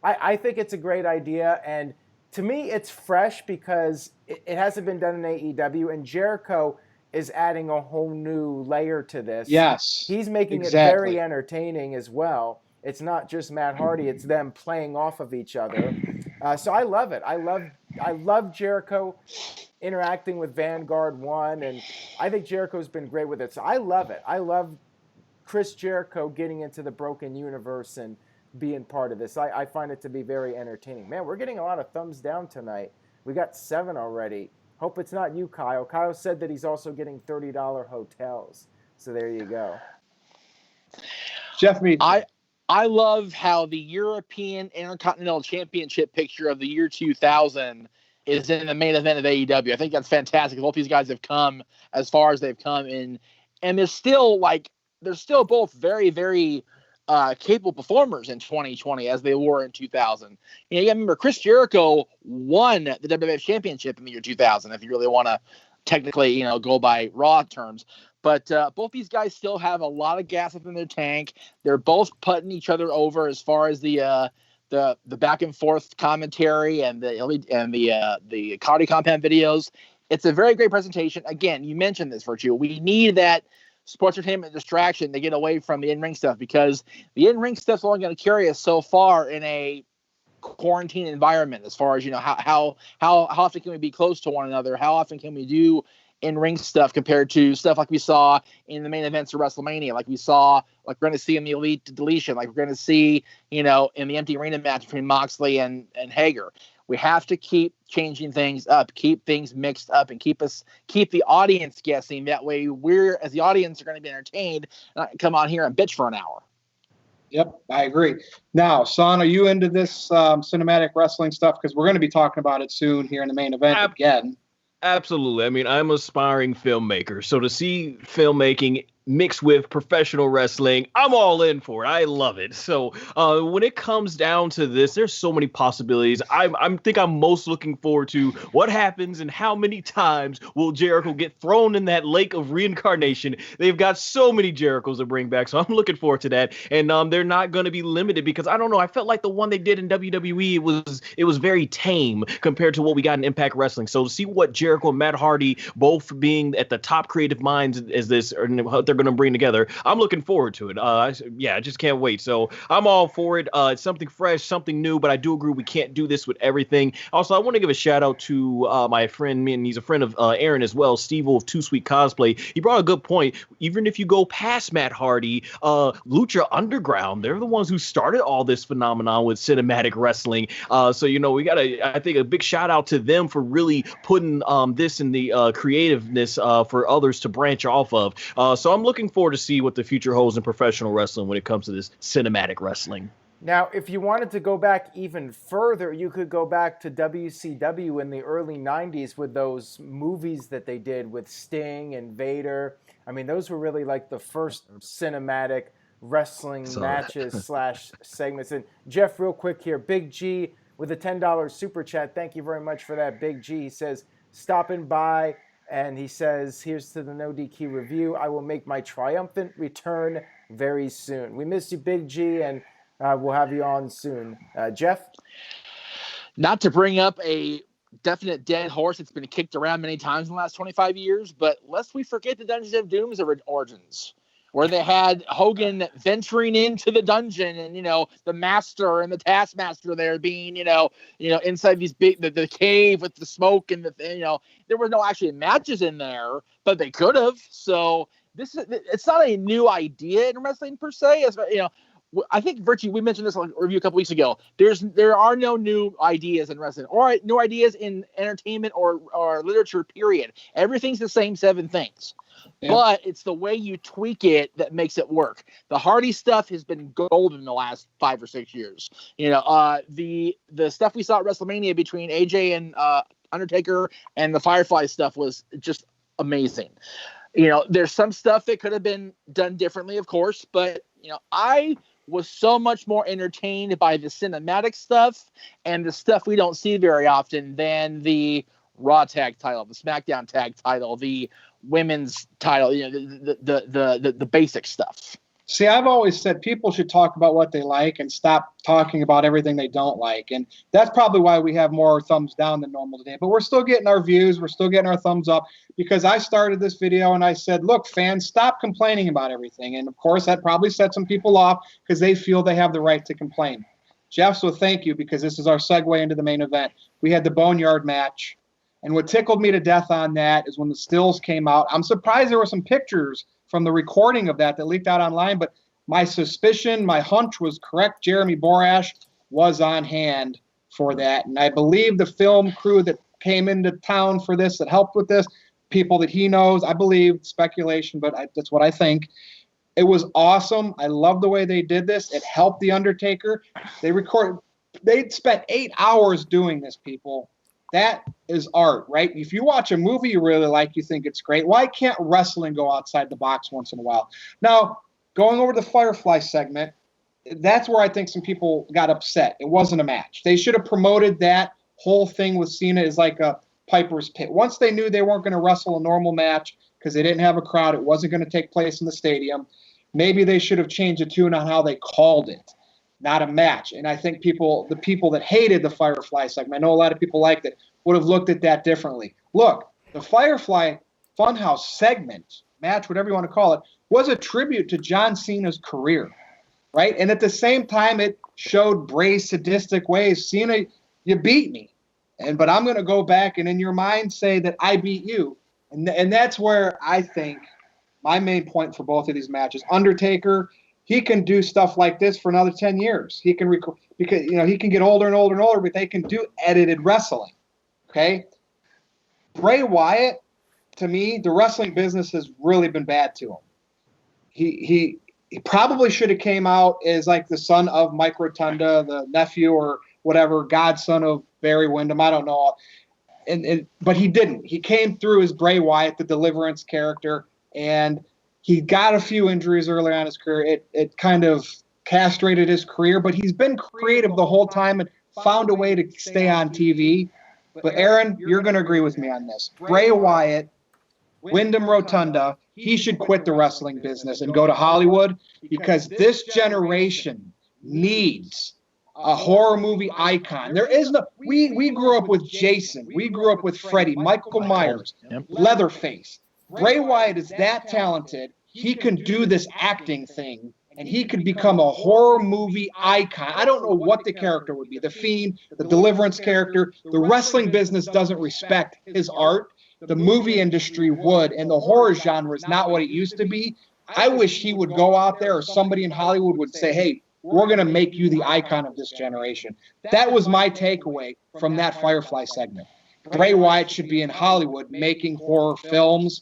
Speaker 1: I think it's a great idea, and to me, it's fresh because it hasn't been done in AEW, and Jericho is adding a whole new layer to this.
Speaker 2: Yes,
Speaker 1: he's making
Speaker 2: exactly.
Speaker 1: it very entertaining as well. It's not just Matt Hardy; it's them playing off of each other. So I love it. I love Jericho interacting with Vanguard One, and I think Jericho's been great with it. So I love it. I love Chris Jericho getting into the Broken Universe and being part of this. I find it to be very entertaining. Man, we're getting a lot of thumbs down tonight. We got 7 already. Hope it's not you, Kyle. Kyle said that he's also getting $30 hotels. So there you go.
Speaker 2: Jeff Mead.
Speaker 4: I love how the European Intercontinental Championship picture of the year 2000 is in the main event of AEW. I think that's fantastic. Both these guys have come as far as they've come in, and they're still both very, very capable performers in 2020 as they were in 2000. You got to remember, Chris Jericho won the WWF Championship in the year 2000, if you really want to technically, go by Raw terms. But both these guys still have a lot of gas up in their tank. They're both putting each other over as far as the back and forth commentary and the Comedy Compound videos. It's a very great presentation. Again, you mentioned this, Virtue. We need that sports entertainment distraction to get away from the in-ring stuff, because the in-ring stuff's only going to carry us so far in a quarantine environment, as far as, how often can we be close to one another? How often can we do in-ring stuff compared to stuff like we saw in the main events of WrestleMania, like we're going to see in the Elite Deletion, like we're going to see, in the empty arena match between Moxley and Hager. We have to keep changing things up, keep things mixed up, and keep the audience guessing. That way we're, as the audience, are going to be entertained, not come on here and bitch for an hour.
Speaker 2: Yep, I agree. Now, Son, are you into this cinematic wrestling stuff? Because we're going to be talking about it soon here in the main event again.
Speaker 3: Absolutely. I mean, I'm an aspiring filmmaker, so to see filmmaking mixed with professional wrestling, I'm all in for it. I love it. So when it comes down to this, there's so many possibilities. I think I'm most looking forward to what happens and how many times will Jericho get thrown in that lake of reincarnation. They've got so many Jerichos to bring back, so I'm looking forward to that. And they're not going to be limited, because I don't know, I felt like the one they did in WWE it was very tame compared to what we got in Impact Wrestling. So to see what Jericho and Matt Hardy, both being at the top creative minds as this, or what they're going to bring together, I'm looking forward to it. I just can't wait. So I'm all for it. It's something fresh, something new, but I do agree we can't do this with everything. Also, I want to give a shout out to my friend, and he's a friend of Aaron as well, Steve of Too Sweet Cosplay. He brought a good point. Even if you go past Matt Hardy, Lucha Underground, they're the ones who started all this phenomenon with cinematic wrestling. So we got I think a big shout out to them for really putting this in the creativeness for others to branch off of. So I'm looking forward to see what the future holds in professional wrestling when it comes to this cinematic wrestling.
Speaker 1: Now, if you wanted to go back even further, you could go back to WCW in the early 90s with those movies that they did with Sting and Vader. I mean, those were really like the first cinematic wrestling matches / segments. And Jeff, real quick here, Big G with a $10 super chat. Thank you very much for that, Big G. He says, stopping by. And he says, here's to the NoDQ review. I will make my triumphant return very soon. We miss you, Big G, and we'll have you on soon. Jeff? Not to bring up a definite dead horse that's been kicked around many times in the last 25 years, but lest we forget the Dungeons of Doom's origins, where they had Hogan venturing into the dungeon and, the master and the taskmaster there being, inside these big, the cave with the smoke and there were no actually matches in there, but they could have. So it's not a new idea in wrestling per se. As I think, Virtue, we mentioned this on a review a couple weeks ago. There are no new ideas in wrestling, or new ideas in entertainment or literature, period. Everything's the same 7 things. Yeah. But it's the way you tweak it that makes it work. The Hardy stuff has been golden in the last 5 or 6 years. The stuff we saw at WrestleMania between AJ and Undertaker and the Firefly stuff was just amazing. There's some stuff that could have been done differently, of course, but I was so much more entertained by the cinematic stuff and the stuff we don't see very often than the Raw tag title, the SmackDown tag title, the women's title, the basic stuff.
Speaker 2: See, I've always said people should talk about what they like and stop talking about everything they don't like. And that's probably why we have more thumbs down than normal today. But we're still getting our views. We're still getting our thumbs up, because I started this video and I said, look, fans, stop complaining about everything. And, of course, that probably set some people off because they feel they have the right to complain. Jeff, so thank you, because this is our segue into the main event. We had the Boneyard match. And what tickled me to death on that is when the stills came out. I'm surprised there were some pictures from the recording of that leaked out online, but my suspicion, my hunch was correct. Jeremy Borash was on hand for that. And I believe the film crew that came into town for this, that helped with this, people that he knows, I believe, speculation, but that's what I think. It was awesome. I love the way they did this. It helped The Undertaker. They spent 8 hours doing this, people. That is art, right? If you watch a movie you really like, you think it's great. Why can't wrestling go outside the box once in a while? Now, going over to the Firefly segment, that's where I think some people got upset. It wasn't a match. They should have promoted that whole thing with Cena as like a Piper's Pit. Once they knew they weren't going to wrestle a normal match, because they didn't have a crowd. It wasn't going to take place in the stadium. Maybe they should have changed the tune on how they called it, not a match. And I think the people that hated the Firefly segment, I know a lot of people liked it, would have looked at that differently. Look, the Firefly Funhouse segment, match, whatever you want to call it, was a tribute to John Cena's career, right? And at the same time, it showed Bray's sadistic ways. Cena, you beat me, but I'm going to go back and in your mind say that I beat you. And that's where I think my main point for both of these matches. Undertaker, he can do stuff like this for another 10 years. He can because he can get older and older and older, but they can do edited wrestling. Okay? Bray Wyatt, to me, the wrestling business has really been bad to him. He probably should have came out as like the son of Mike Rotunda, the nephew or whatever, godson of Barry Windham. I don't know. But he didn't. He came through as Bray Wyatt, the Deliverance character, and he got a few injuries early on in his career. It kind of castrated his career, but he's been creative the whole time and found a way to stay on TV. But Aaron, you're going to agree with me on this. Bray Wyatt, Wyndham Rotunda, he should quit the wrestling business and go to Hollywood because this generation needs a horror movie icon. There is no. We grew up with Jason. We grew up with Freddy, Michael Myers, Leatherface. Bray Wyatt is that talented. He can do this acting thing, and he could become a horror movie icon. I don't know what the character would be. The Fiend, the Deliverance character. The wrestling business doesn't respect his art. The movie industry would, and the horror genre is not what it used to be. I wish he would go out there or somebody in Hollywood would say, hey, we're going to make you the icon of this generation. That was my takeaway from that Firefly segment. Bray Wyatt should be in Hollywood making horror films.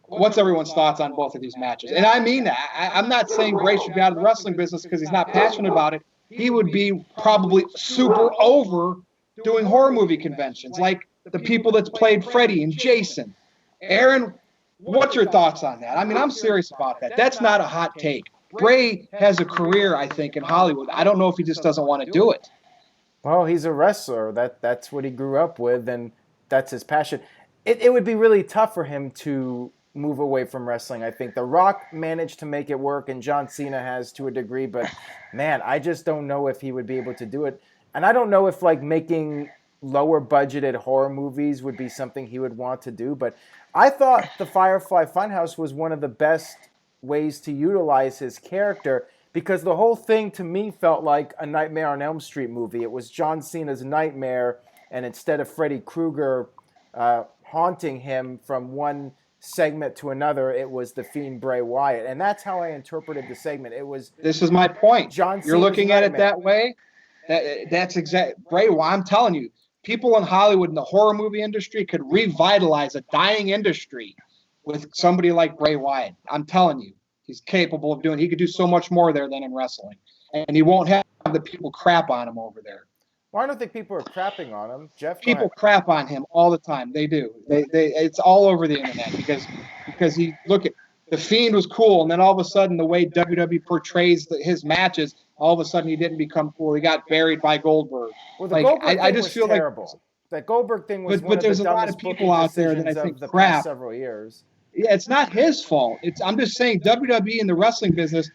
Speaker 2: What's everyone's thoughts on both of these matches? And I mean that. I'm not saying Bray should be out of the wrestling business because he's not passionate about it. He would be probably super over doing horror movie conventions like the people that's played Freddy and Jason. Aaron, what's your thoughts on that? I mean, I'm serious about that. That's not a hot take. Bray has a career, I think, in Hollywood. I don't know if he just doesn't want to do it.
Speaker 1: Well, he's a wrestler. That's what he grew up with, and that's his passion. It would be really tough for him to move away from wrestling. I think The Rock managed to make it work, and John Cena has to a degree, but man, I just don't know if he would be able to do it. And I don't know if like making lower budgeted horror movies would be something he would want to do, but I thought the Firefly Funhouse was one of the best ways to utilize his character because the whole thing to me felt like a Nightmare on Elm Street movie. It was John Cena's nightmare, and instead of Freddy Krueger haunting him from one segment to another, it was the Fiend Bray Wyatt, and that's how I interpreted the segment. It was.
Speaker 2: This is my point.
Speaker 1: John Cena's
Speaker 2: You're looking at it
Speaker 1: nightmare.
Speaker 2: that way. That's exact. Bray Wyatt. I'm telling you, people in Hollywood in the horror movie industry could revitalize a dying industry with somebody like Bray Wyatt. I'm telling you, he's capable of doing. He could do so much more there than in wrestling, and he won't have the people crap on him over there.
Speaker 1: Well, I don't think people are crapping on him, Jeff.
Speaker 2: People crap on him all the time. They do. They it's all over the internet because he look at the Fiend was cool, and then all of a sudden the way WWE portrays his matches, all of a sudden he didn't become cool. He got buried by Goldberg.
Speaker 1: Well, the Goldberg thing
Speaker 2: I just
Speaker 1: was
Speaker 2: feel
Speaker 1: terrible.
Speaker 2: like
Speaker 1: That Goldberg thing was one
Speaker 2: but
Speaker 1: of
Speaker 2: there's
Speaker 1: the
Speaker 2: a lot
Speaker 1: dumbest
Speaker 2: of people
Speaker 1: booking
Speaker 2: out there that I
Speaker 1: decisions
Speaker 2: think
Speaker 1: of the
Speaker 2: crap.
Speaker 1: past several years.
Speaker 2: Yeah, it's not his fault. I'm just saying WWE in the wrestling business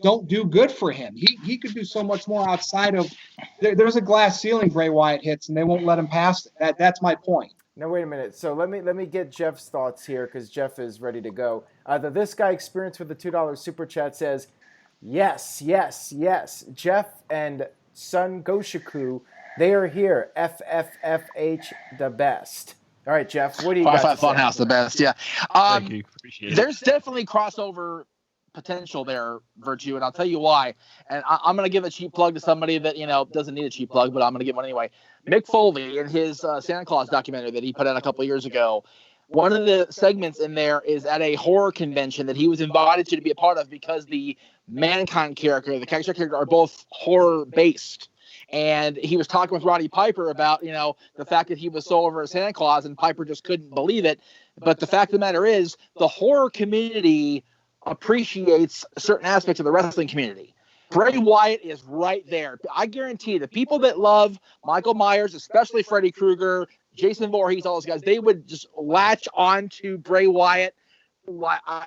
Speaker 2: don't do good for him. He could do so much more outside of. There's a glass ceiling Bray Wyatt hits, and they won't let him past it. That's my point.
Speaker 1: Now wait a minute. So let me get Jeff's thoughts here because Jeff is ready to go. This guy experience with the $2 super chat says, yes. Jeff and Sun Goshiku, they are here. FFFH the best. All right, Jeff, what do you got?
Speaker 4: Firefly Funhouse, the best. Yeah.
Speaker 3: Thank you. Appreciate it.
Speaker 4: There's definitely crossover potential there, Virtue, and I'll tell you why. And I'm going to give a cheap plug to somebody that doesn't need a cheap plug, but I'm going to give one anyway. Mick Foley in his Santa Claus documentary that he put out a couple of years ago. One of the segments in there is at a horror convention that he was invited to be a part of because the Mankind character, the character are both horror based. And he was talking with Roddy Piper about, the fact that he was so over at Santa Claus, and Piper just couldn't believe it. But the fact of the matter is, the horror community appreciates certain aspects of the wrestling community. Bray Wyatt is right there. I guarantee the people that love Michael Myers, especially Freddy Krueger, Jason Voorhees, all those guys, they would just latch on to Bray Wyatt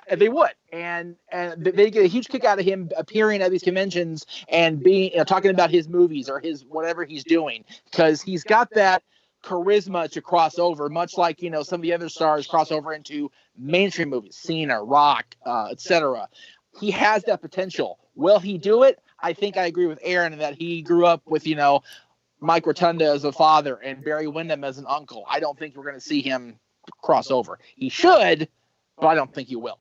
Speaker 4: They would, and they get a huge kick out of him appearing at these conventions and being talking about his movies or his whatever he's doing, because he's got that charisma to cross over, much like some of the other stars cross over into mainstream movies, Cena, Rock, etc. He has that potential. Will he do it? I think I agree with Aaron in that he grew up with Mike Rotunda as a father and Barry Windham as an uncle. I don't think we're going to see him cross over. He should, but I don't think he will.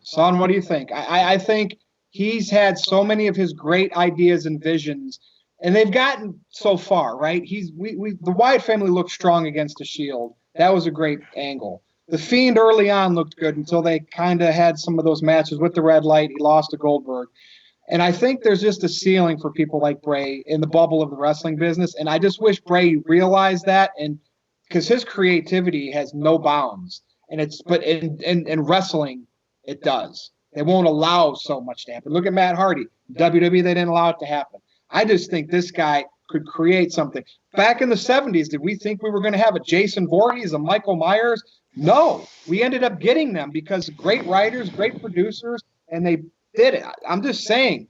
Speaker 2: Son, what do you think? I think he's had so many of his great ideas and visions, and they've gotten so far, right? The Wyatt family looked strong against the Shield. That was a great angle. The Fiend early on looked good until they kind of had some of those matches with the red light. He lost to Goldberg. And I think there's just a ceiling for people like Bray in the bubble of the wrestling business. And I just wish Bray realized that, and because his creativity has no bounds. But in wrestling, it does. They won't allow so much to happen. Look at Matt Hardy. WWE, they didn't allow it to happen. I just think this guy could create something. Back in the 70s, did we think we were going to have a Jason Voorhees, a Michael Myers? No. We ended up getting them because great writers, great producers, and they did it. I'm just saying,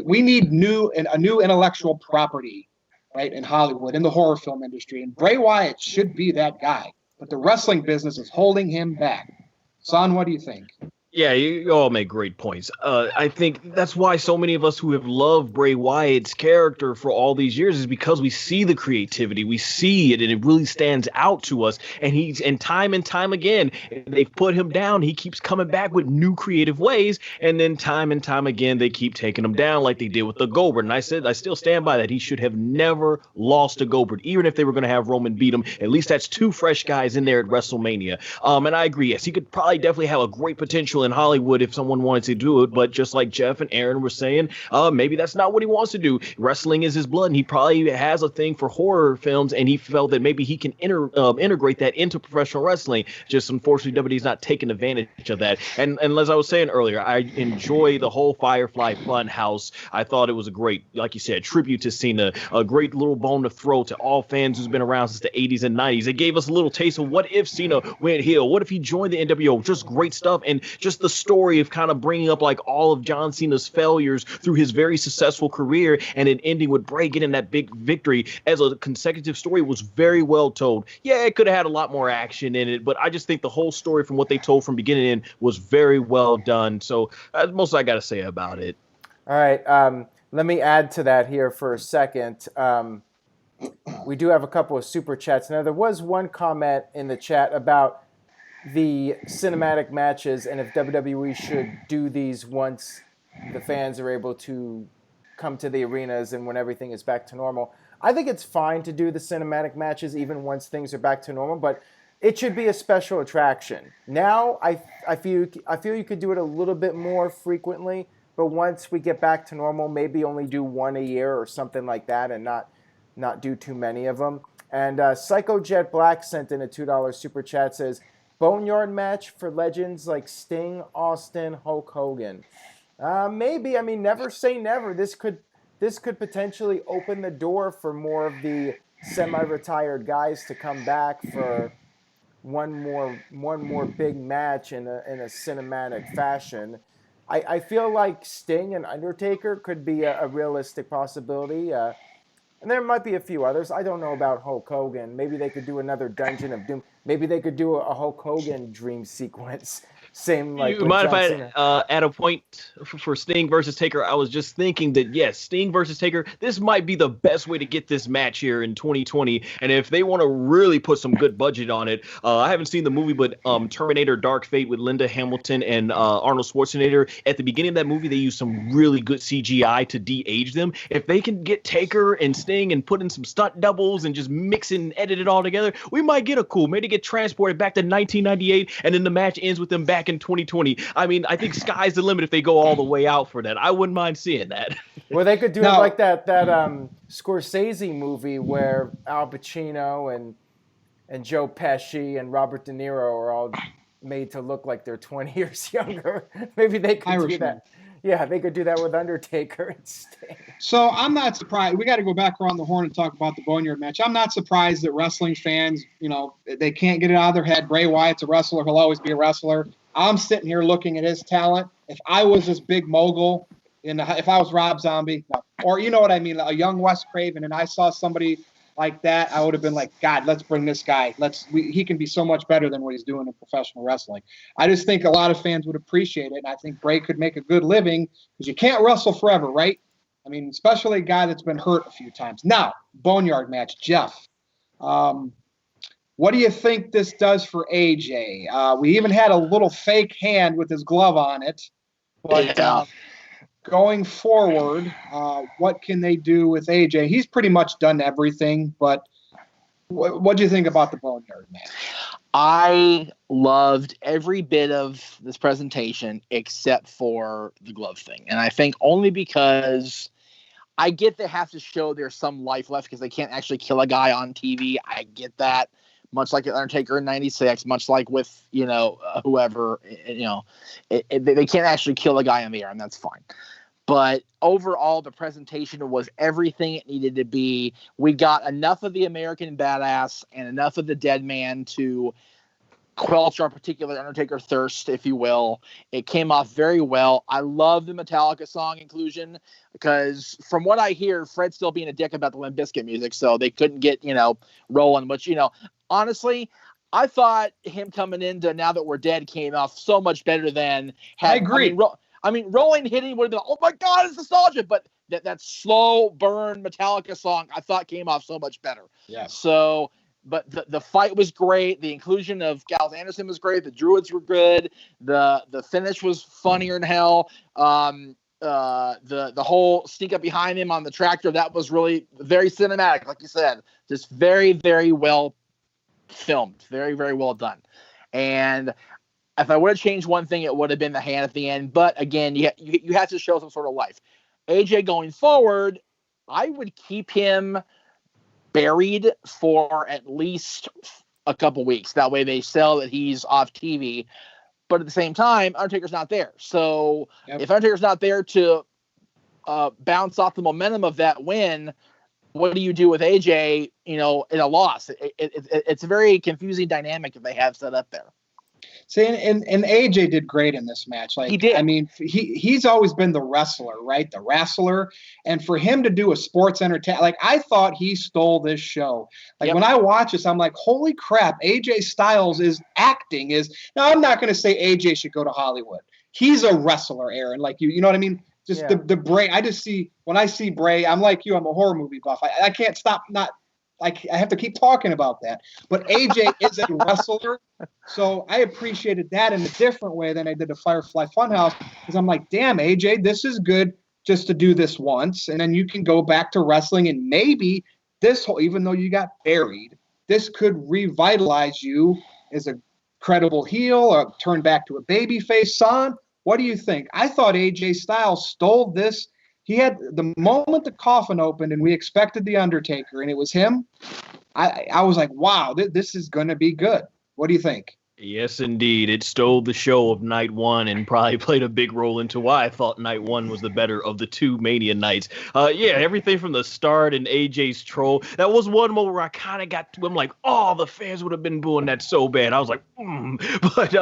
Speaker 2: we need a new intellectual property, right, in Hollywood, in the horror film industry, and Bray Wyatt should be that guy. But the wrestling business is holding him back. Son, what do you think?
Speaker 3: Yeah, you all make great points. I think that's why so many of us who have loved Bray Wyatt's character for all these years is because we see the creativity, we see it, and it really stands out to us. And time again, they've put him down. He keeps coming back with new creative ways, and then time and time again, they keep taking him down like they did with the Goldberg. And I still stand by that. He should have never lost to Goldberg, even if they were going to have Roman beat him. At least that's two fresh guys in there at WrestleMania. And I agree. Yes, he could probably definitely have a great potential in Hollywood if someone wanted to do it, but just like Jeff and Aaron were saying, maybe that's not what he wants to do. Wrestling is his blood, and he probably has a thing for horror films, and he felt that maybe he can integrate that into professional wrestling. Just unfortunately, WWE's not taking advantage of that. And as I was saying earlier, I enjoy the whole Firefly Funhouse. I thought it was a great, like you said, tribute to Cena, a great little bone to throw to all fans who's been around since the 80s and 90s. It gave us a little taste of what if Cena went heel, what if he joined the NWO. Just great stuff, and just the story of kind of bringing up like all of John Cena's failures through his very successful career, and it ending with Bray getting that big victory as a consecutive story was very well told. Yeah, it could have had a lot more action in it, but I just think the whole story from what they told from beginning to end was very well done. So that's most I got to say about it.
Speaker 1: All right. Let me add to that here for a second. We do have a couple of super chats. Now, there was one comment in the chat about the cinematic matches and if WWE should do these once the fans are able to come to the arenas and when everything is back to normal. I think it's fine to do the cinematic matches even once things are back to normal, but it should be a special attraction. Now, I feel you could do it a little bit more frequently, but once we get back to normal, maybe only do one a year or something like that and not do too many of them. And Psycho Jet Black sent in a $2 super chat, says, Boneyard match for legends like Sting, Austin, Hulk Hogan. Maybe. I mean, never say never. This could potentially open the door for more of the semi-retired guys to come back for one more big match in a cinematic fashion. I feel like Sting and Undertaker could be a realistic possibility. And there might be a few others. I don't know about Hulk Hogan. Maybe they could do another Dungeon of Doom. Maybe they could do a Hulk Hogan dream sequence. Same like.
Speaker 3: You mind if I add a point for Sting versus Taker? I was just thinking that yes, Sting versus Taker. This might be the best way to get this match here in 2020. And if they want to really put some good budget on it, I haven't seen the movie, but Terminator: Dark Fate with Linda Hamilton and Arnold Schwarzenegger. At the beginning of that movie, they used some really good CGI to de-age them. If they can get Taker and Sting and put in some stunt doubles and just mix and edit it all together, we might get a cool. Maybe get transported back to 1998, and then the match ends with them back in 2020. I mean, I think sky's the limit if they go all the way out for that. I wouldn't mind seeing that.
Speaker 1: Well, they could do it like that Scorsese movie where Al Pacino and Joe Pesci and Robert De Niro are all made to look like they're 20 years younger. Maybe they could do that. Yeah, they could do that with Undertaker instead.
Speaker 2: So I'm not surprised. We got to go back around the horn and talk about the Boneyard match. I'm not surprised that wrestling fans, they can't get it out of their head. Bray Wyatt's a wrestler. He'll always be a wrestler. I'm sitting here looking at his talent. If I was this big mogul, if I was Rob Zombie, or you know what I mean, a young Wes Craven, and I saw somebody like that, I would have been like, God, let's bring this guy. He can be so much better than what he's doing in professional wrestling. I just think a lot of fans would appreciate it, and I think Bray could make a good living because you can't wrestle forever, right? I mean, especially a guy that's been hurt a few times. Now, Boneyard match, Jeff. What do you think this does for AJ? We even had a little fake hand with his glove on it. But going forward, what can they do with AJ? He's pretty much done everything, but what do you think about the Boneyard match?
Speaker 4: I loved every bit of this presentation except for the glove thing. And I think only because I get they have to show there's some life left because they can't actually kill a guy on TV. I get that. Much like Undertaker in '96, much like with, whoever, they can't actually kill a guy in the air, and that's fine. But overall, the presentation was everything it needed to be. We got enough of the American Badass and enough of the Dead Man to quench our particular Undertaker thirst, if you will. It came off very well. I love the Metallica song inclusion because from what I hear, Fred's still being a dick about the Limp Bizkit music, so they couldn't get, rolling, which, honestly, I thought him coming into Now That We're Dead came off so much better than
Speaker 2: I agree.
Speaker 4: Rolling Hitting would have been, oh my God, it's nostalgia. But that slow burn Metallica song I thought came off so much better.
Speaker 2: Yeah.
Speaker 4: So, but the fight was great. The inclusion of Gallows Anderson was great. The Druids were good. The finish was funnier than hell. The whole sneak up behind him on the tractor, that was really very cinematic, like you said. Just very, very well filmed. Very, very well done. And if I would have changed one thing, it would have been the hand at the end. But again, you have to show some sort of life. AJ going forward, I would keep him buried for at least a couple weeks. That way they sell that he's off TV. But at the same time, Undertaker's not there. So if Undertaker's not there to bounce off the momentum of that win, what do you do with AJ, in a loss? It's a very confusing dynamic that they have set up there.
Speaker 2: See, and AJ did great in this match. Like,
Speaker 4: he did.
Speaker 2: I mean, he's always been the wrestler, right? The wrestler. And for him to do a sports entertainment, like, I thought he stole this show. Like, when I watch this, I'm like, holy crap, AJ Styles is acting. Now, I'm not going to say AJ should go to Hollywood. He's a wrestler, Aaron. Like, you know what I mean? Just the Bray. When I see Bray, I'm like you. I'm a horror movie buff. I can't stop I have to keep talking about that. But AJ is a wrestler, so I appreciated that in a different way than I did the Firefly Funhouse, because I'm like, damn, AJ, this is good just to do this once, and then you can go back to wrestling, and maybe even though you got buried, this could revitalize you as a credible heel or turn back to a babyface son. What do you think? I thought AJ Styles stole this. He had the moment the coffin opened and we expected the Undertaker and it was him. I was like, wow, this is going to be good. What do you think?
Speaker 3: Yes, indeed. It stole the show of night one and probably played a big role into why I thought night one was the better of the two Mania nights. Everything from the start and AJ's troll. That was one moment where I kind of got to him like, oh, the fans would have been booing that so bad. I was like, But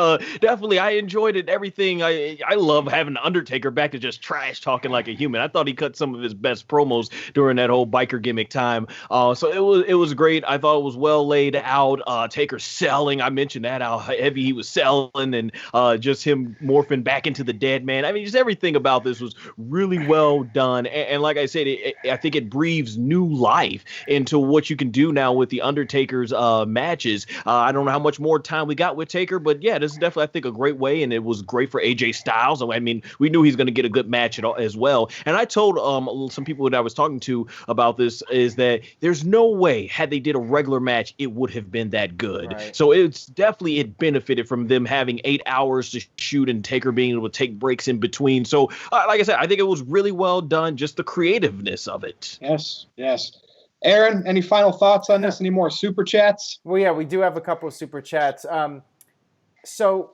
Speaker 3: definitely, I enjoyed it. Everything. I love having the Undertaker back to just trash talking like a human. I thought he cut some of his best promos during that whole biker gimmick time. So it was great. I thought it was well laid out. Taker selling. I mentioned that, how heavy he was selling, and just him morphing back into the Dead Man. I mean, just everything about this was really well done. And like I said, I think it breathes new life into what you can do now with the Undertaker's matches. I don't know how much more time we got with Taker, but yeah, this is definitely, I think, a great way, and it was great for AJ Styles. I mean, we knew he's going to get a good match as well. And I told some people that I was talking to about this is that there's no way, had they did a regular match, it would have been that good. Right. So it's definitely, it benefited from them having 8 hours to shoot and Taker being able to take breaks in between. So like I said, I think it was really well done, just the creativeness of it.
Speaker 2: Yes. Aaron, any final thoughts on this? Any more super chats?
Speaker 1: Well, yeah, we do have a couple of super chats. So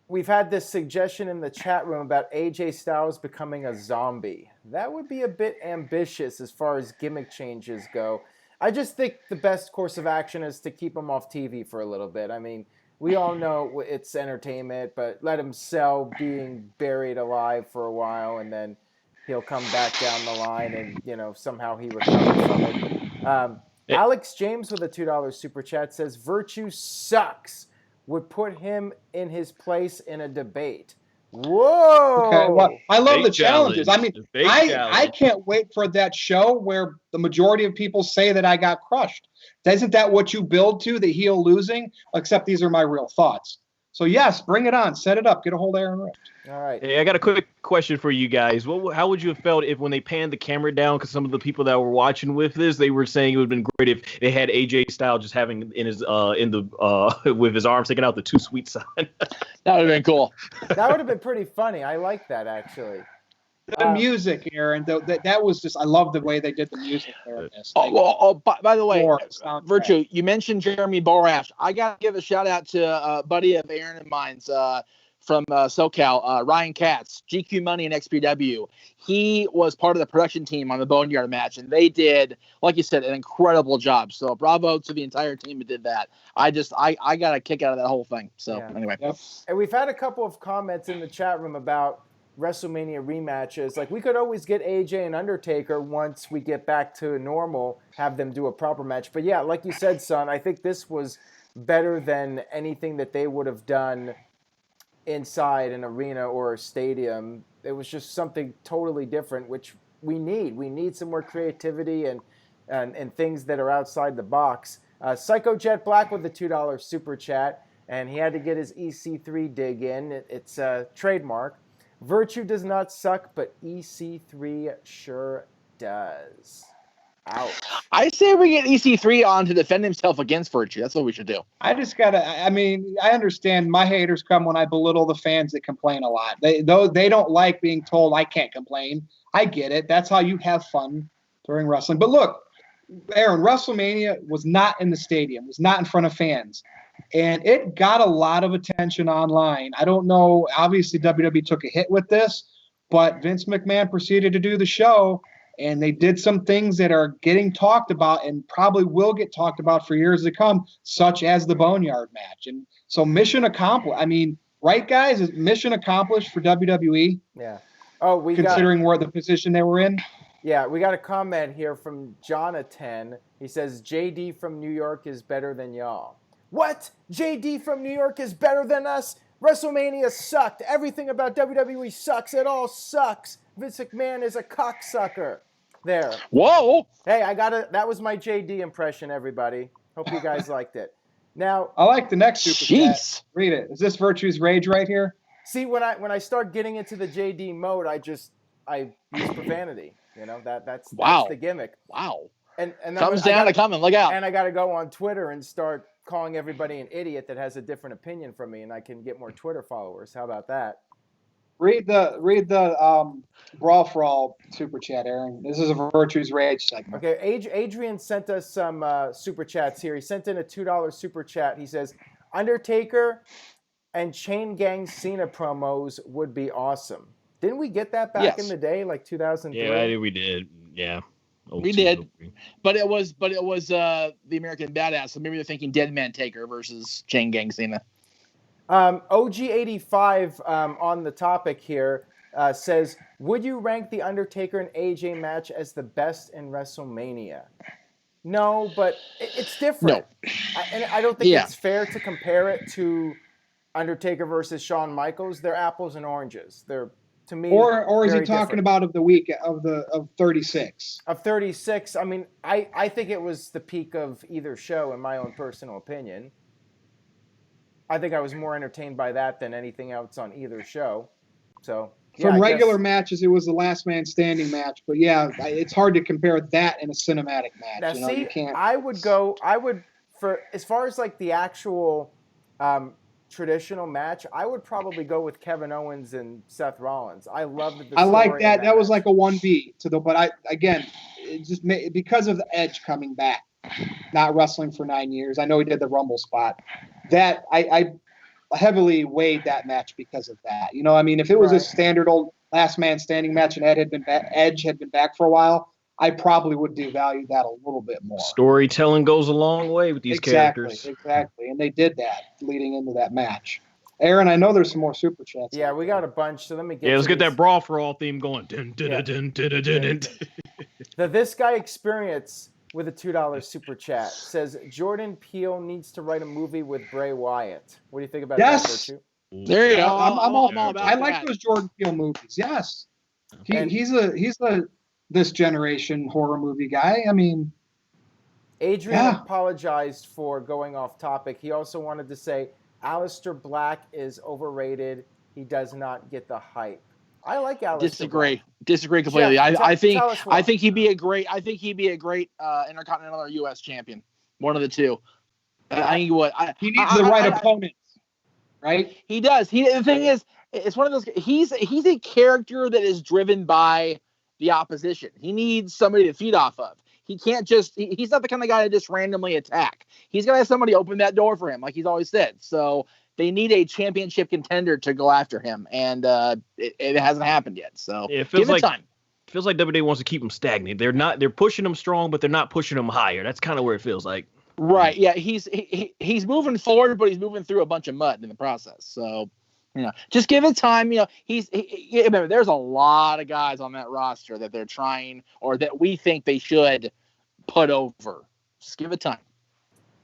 Speaker 1: we've had this suggestion in the chat room about AJ Styles becoming a zombie. That would be a bit ambitious as far as gimmick changes go. I just think the best course of action is to keep him off TV for a little bit. I mean, we all know it's entertainment, but let him sell being buried alive for a while, and then he'll come back down the line, and somehow he recovers from it. Alex James with a $2 super chat says Virtue sucks. Would put him in his place in a debate. Whoa!
Speaker 2: Okay, well, I love
Speaker 3: Big
Speaker 2: the challenges. I
Speaker 3: challenge.
Speaker 2: mean,
Speaker 3: Big
Speaker 2: I
Speaker 3: challenge.
Speaker 2: can't wait for that show where the majority of people say that I got crushed. Isn't that what you build to, the heel losing? Except these are my real thoughts. So, yes, bring it on. Set it up. Get a hold of Aaron Rift.
Speaker 1: All right.
Speaker 3: Hey, I got a quick question for you guys. How would you have felt if when they panned the camera down, because some of the people that were watching with this, they were saying it would have been great if they had AJ Styles just having in his with his arm sticking out the too sweet sign.
Speaker 4: That would have been cool.
Speaker 1: That would have been pretty funny. I like that, actually.
Speaker 2: The music, Aaron, that was just, I love the way they did the music there.
Speaker 4: By the way,
Speaker 2: soundtrack.
Speaker 4: Virtue, you mentioned Jeremy Borash. I got to give a shout out to a buddy of Aaron and mine's from SoCal, Ryan Katz, GQ Money and XPW. He was part of the production team on the Boneyard match, and they did, like you said, an incredible job. So bravo to the entire team who did that. I got a kick out of that whole thing. So anyway.
Speaker 2: Yep.
Speaker 1: And we've had a couple of comments in the chat room about WrestleMania rematches. Like, we could always get AJ and Undertaker once we get back to normal, have them do a proper match. But yeah, like you said, son, I think this was better than anything that they would have done inside an arena or a stadium. It was just something totally different, which we need. We need some more creativity and things that are outside the box. Psycho Jet Black with the $2 super chat, and he had to get his EC3 dig in. It's a trademark. Virtue does not suck, but EC3 sure does. Ouch.
Speaker 4: I say we get EC3 on to defend himself against Virtue. That's what we should do.
Speaker 2: I understand my haters come when I belittle the fans that complain a lot. They don't like being told I can't complain. I get it. That's how you have fun during wrestling. But look, Aaron, WrestleMania was not in the stadium, was not in front of fans. And it got a lot of attention online. I don't know. Obviously, WWE took a hit with this, but Vince McMahon proceeded to do the show, and they did some things that are getting talked about and probably will get talked about for years to come, such as the Boneyard match. And so mission accomplished. I mean, right, guys? Is mission accomplished for WWE?
Speaker 1: Yeah. Oh,
Speaker 2: considering where the position they were in?
Speaker 1: Yeah, we got a comment here from Jonathan. He says, JD from New York is better than y'all. What? JD from New York is better than us? WrestleMania sucked. Everything about WWE sucks. It all sucks. Vince McMahon is a cocksucker. There.
Speaker 4: Whoa.
Speaker 1: Hey, that was my JD impression, everybody. Hope you guys liked it. Now,
Speaker 2: I like the next super chat. Read it. Is this Virtue's Rage right here?
Speaker 1: See, when I start getting into the JD mode, I use profanity. That's the gimmick.
Speaker 4: Wow.
Speaker 1: And
Speaker 4: comes down to coming. Look out.
Speaker 1: And I got to go on Twitter and start calling everybody an idiot that has a different opinion from me, and I can get more Twitter followers. How about that?
Speaker 2: Read the Brawl for All super chat, Aaron. This is a Virtue's Rage segment.
Speaker 1: Okay, Adrian sent us some super chats here. He sent in a $2 super chat. He says, Undertaker and Chain Gang Cena promos would be awesome. Didn't we get that back in the day, like 2003?
Speaker 3: Yeah, we did. Yeah.
Speaker 4: We did, but it was the American Badass. So maybe they're thinking Dead Man Taker versus Chain Gang Cena.
Speaker 1: OG85 on the topic here says, would you rank the Undertaker and AJ match as the best in WrestleMania? No, but it's different.
Speaker 4: No.
Speaker 1: I don't think it's fair to compare it to Undertaker versus Shawn Michaels. They're apples and oranges. They're, to me,
Speaker 2: or is he
Speaker 1: very
Speaker 2: talking
Speaker 1: different.
Speaker 2: about of the week of 36?
Speaker 1: Of 36, I mean, I think it was the peak of either show, in my own personal opinion. I think I was more entertained by that than anything else on either show. So
Speaker 2: from regular matches, it was the last man standing match. But yeah, it's hard to compare that in a cinematic match.
Speaker 1: Now,
Speaker 2: you can't.
Speaker 1: I would for as far as like the actual traditional match, I would probably go with Kevin Owens and Seth Rollins. I love the
Speaker 2: I like that. That was
Speaker 1: match.
Speaker 2: like a 1B to the. But it just because of the Edge coming back, not wrestling for 9 years. I know he did the Rumble spot. That I heavily weighed that match because of that. You know, I mean, if it was a standard old last man standing match and Edge had been back for a while, I probably would devalue that a little bit more.
Speaker 3: Storytelling goes a long way with these characters.
Speaker 2: Exactly. And they did that leading into that match. Aaron, I know there's some more super chats.
Speaker 1: Yeah, we got a bunch, so let me get
Speaker 3: let's get that Brawl for All theme going.
Speaker 1: The This Guy Experience with a $2 super chat says Jordan Peele needs to write a movie with Bray Wyatt. What do you think about that, Virtue?
Speaker 4: There you go.
Speaker 2: I'm all
Speaker 4: about
Speaker 2: I like those Jordan Peele movies. Yes. He's a this generation horror movie guy. I mean,
Speaker 1: Adrian apologized for going off topic. He also wanted to say Aleister Black is overrated. He does not get the hype. I like Aleister Black.
Speaker 4: Disagree completely.
Speaker 1: Jeff,
Speaker 4: I think he'd be a great Intercontinental or US champion. One of the two. I think he would.
Speaker 2: He needs the right opponents, right?
Speaker 4: He does. The thing is, it's one of those. He's a character that is driven by the opposition. He needs somebody to feed off of. He can't just. He's not the kind of guy to just randomly attack. He's gonna have somebody open that door for him, like he's always said. So they need a championship contender to go after him, and it hasn't happened yet. So
Speaker 3: it feels
Speaker 4: give it time.
Speaker 3: It feels like WWE wants to keep him stagnant. They're pushing him strong, but they're not pushing him higher. That's kind of where it feels like.
Speaker 4: Right. Yeah. He's moving forward, but he's moving through a bunch of mud in the process. So, just give it time. Remember, there's a lot of guys on that roster that they're trying or that we think they should put over. Just give it time.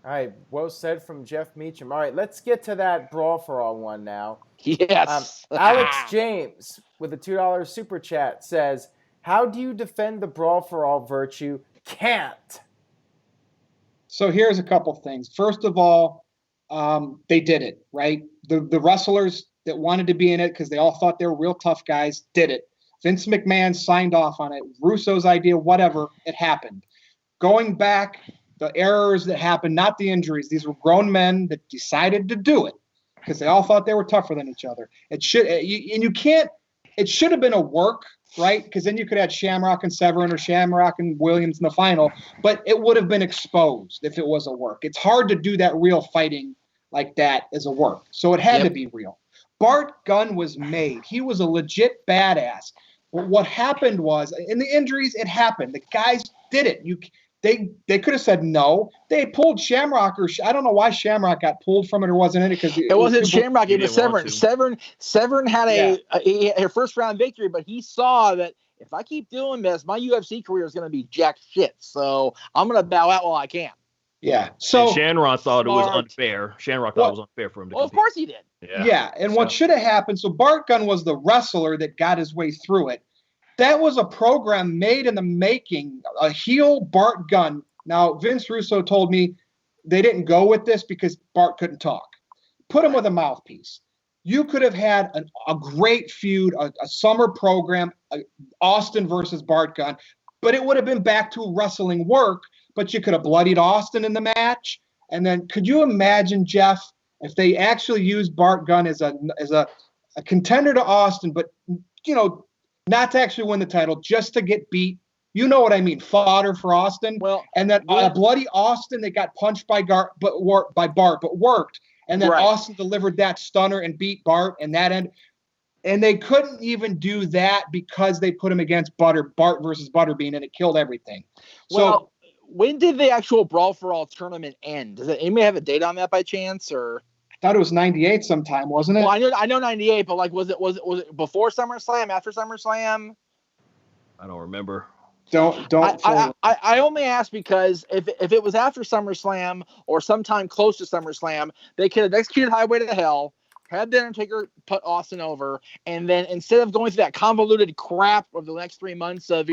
Speaker 1: All right. Well said from Jeff Meacham. All right. Let's get to that Brawl for All one now.
Speaker 4: Yes.
Speaker 1: Alex James with a $2 super chat says, how do you defend the Brawl for All, Virtue? Can't.
Speaker 2: So here's a couple things. First of all, they did it, right? The wrestlers that wanted to be in it because they all thought they were real tough guys did it. Vince McMahon signed off on it. Russo's idea, whatever, it happened. Going back, the errors that happened, not the injuries. These were grown men that decided to do it because they all thought they were tougher than each other. It should have been a work, right? Because then you could have Shamrock and Severn or Shamrock and Williams in the final, but it would have been exposed if it was a work. It's hard to do that real fighting like that as a work. So it had to be real. Bart Gunn was made. He was a legit badass. But what happened was, in the injuries, it happened. The guys did it. They could have said no. They pulled Shamrock, or I don't know why Shamrock got pulled from it or wasn't in it because
Speaker 4: it wasn't Shamrock. It was Severn. Severn had a first round victory, but he saw that if I keep doing this, my UFC career is going to be jack shit. So I'm going to bow out while I can.
Speaker 2: Yeah. So
Speaker 3: and Shamrock thought it was unfair. Shamrock thought it was unfair for him to compete.
Speaker 4: Of course he did.
Speaker 2: Yeah. And what should have happened? So Bart Gunn was the wrestler that got his way through it. That was a program made in the making, a heel Bart Gunn. Now, Vince Russo told me they didn't go with this because Bart couldn't talk. Put him with a mouthpiece. You could have had a great feud, a summer program, Austin versus Bart Gunn, but it would have been back to wrestling work, but you could have bloodied Austin in the match. And then could you imagine, Jeff, if they actually used Bart Gunn as a contender to Austin, but, not to actually win the title, just to get beat. You know what I mean? Fodder for Austin.
Speaker 4: Well,
Speaker 2: and then a bloody Austin that got punched by Bart, but worked. And then Austin delivered that stunner and beat Bart, and that end. And they couldn't even do that because they put him against Bart versus Butterbean, and it killed everything.
Speaker 4: Well, when did the actual Brawl for All tournament end? Does anybody have a date on that by chance, or?
Speaker 2: Thought it was 98 sometime, wasn't it?
Speaker 4: Well, I know 98, but was it before SummerSlam, after SummerSlam?
Speaker 3: I don't remember.
Speaker 4: I only ask because if it was after SummerSlam or sometime close to SummerSlam, they could have executed Highway to Hell, had The Undertaker put Austin over, and then instead of going through that convoluted crap of the next 3 months of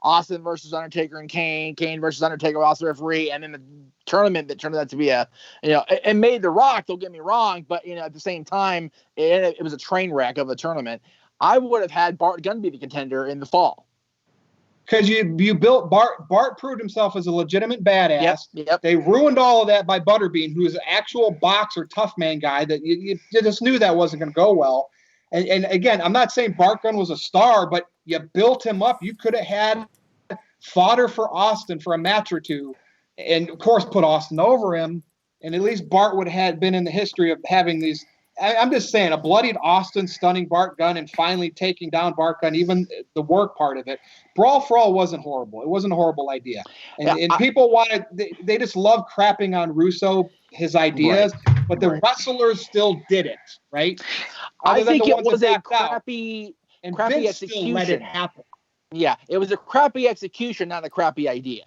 Speaker 4: Austin versus Undertaker and Kane versus Undertaker, Austin referee, and then the tournament that turned out to be it made The Rock, don't get me wrong, but at the same time it was a train wreck of a tournament. I would have had Bart Gunn be the contender in the fall.
Speaker 2: Because you built Bart proved himself as a legitimate badass.
Speaker 4: Yep.
Speaker 2: They ruined all of that by Butterbean, who is an actual boxer, tough man guy that you just knew that wasn't going to go well. And again, I'm not saying Bart Gunn was a star, but you built him up. You could have had fodder for Austin for a match or two, and of course put Austin over him. And at least Bart would have been in the history of having these I'm just saying, a bloodied Austin stunning Bart Gunn and finally taking down Bart Gunn, even the work part of it. Brawl for All wasn't horrible. It wasn't a horrible idea. And people wanted, they just love crapping on Russo, his ideas, but the wrestlers still did it, right?
Speaker 4: I think it was a crappy
Speaker 2: Vince
Speaker 4: execution.
Speaker 2: Still let it happen.
Speaker 4: Yeah, it was a crappy execution, not a crappy idea.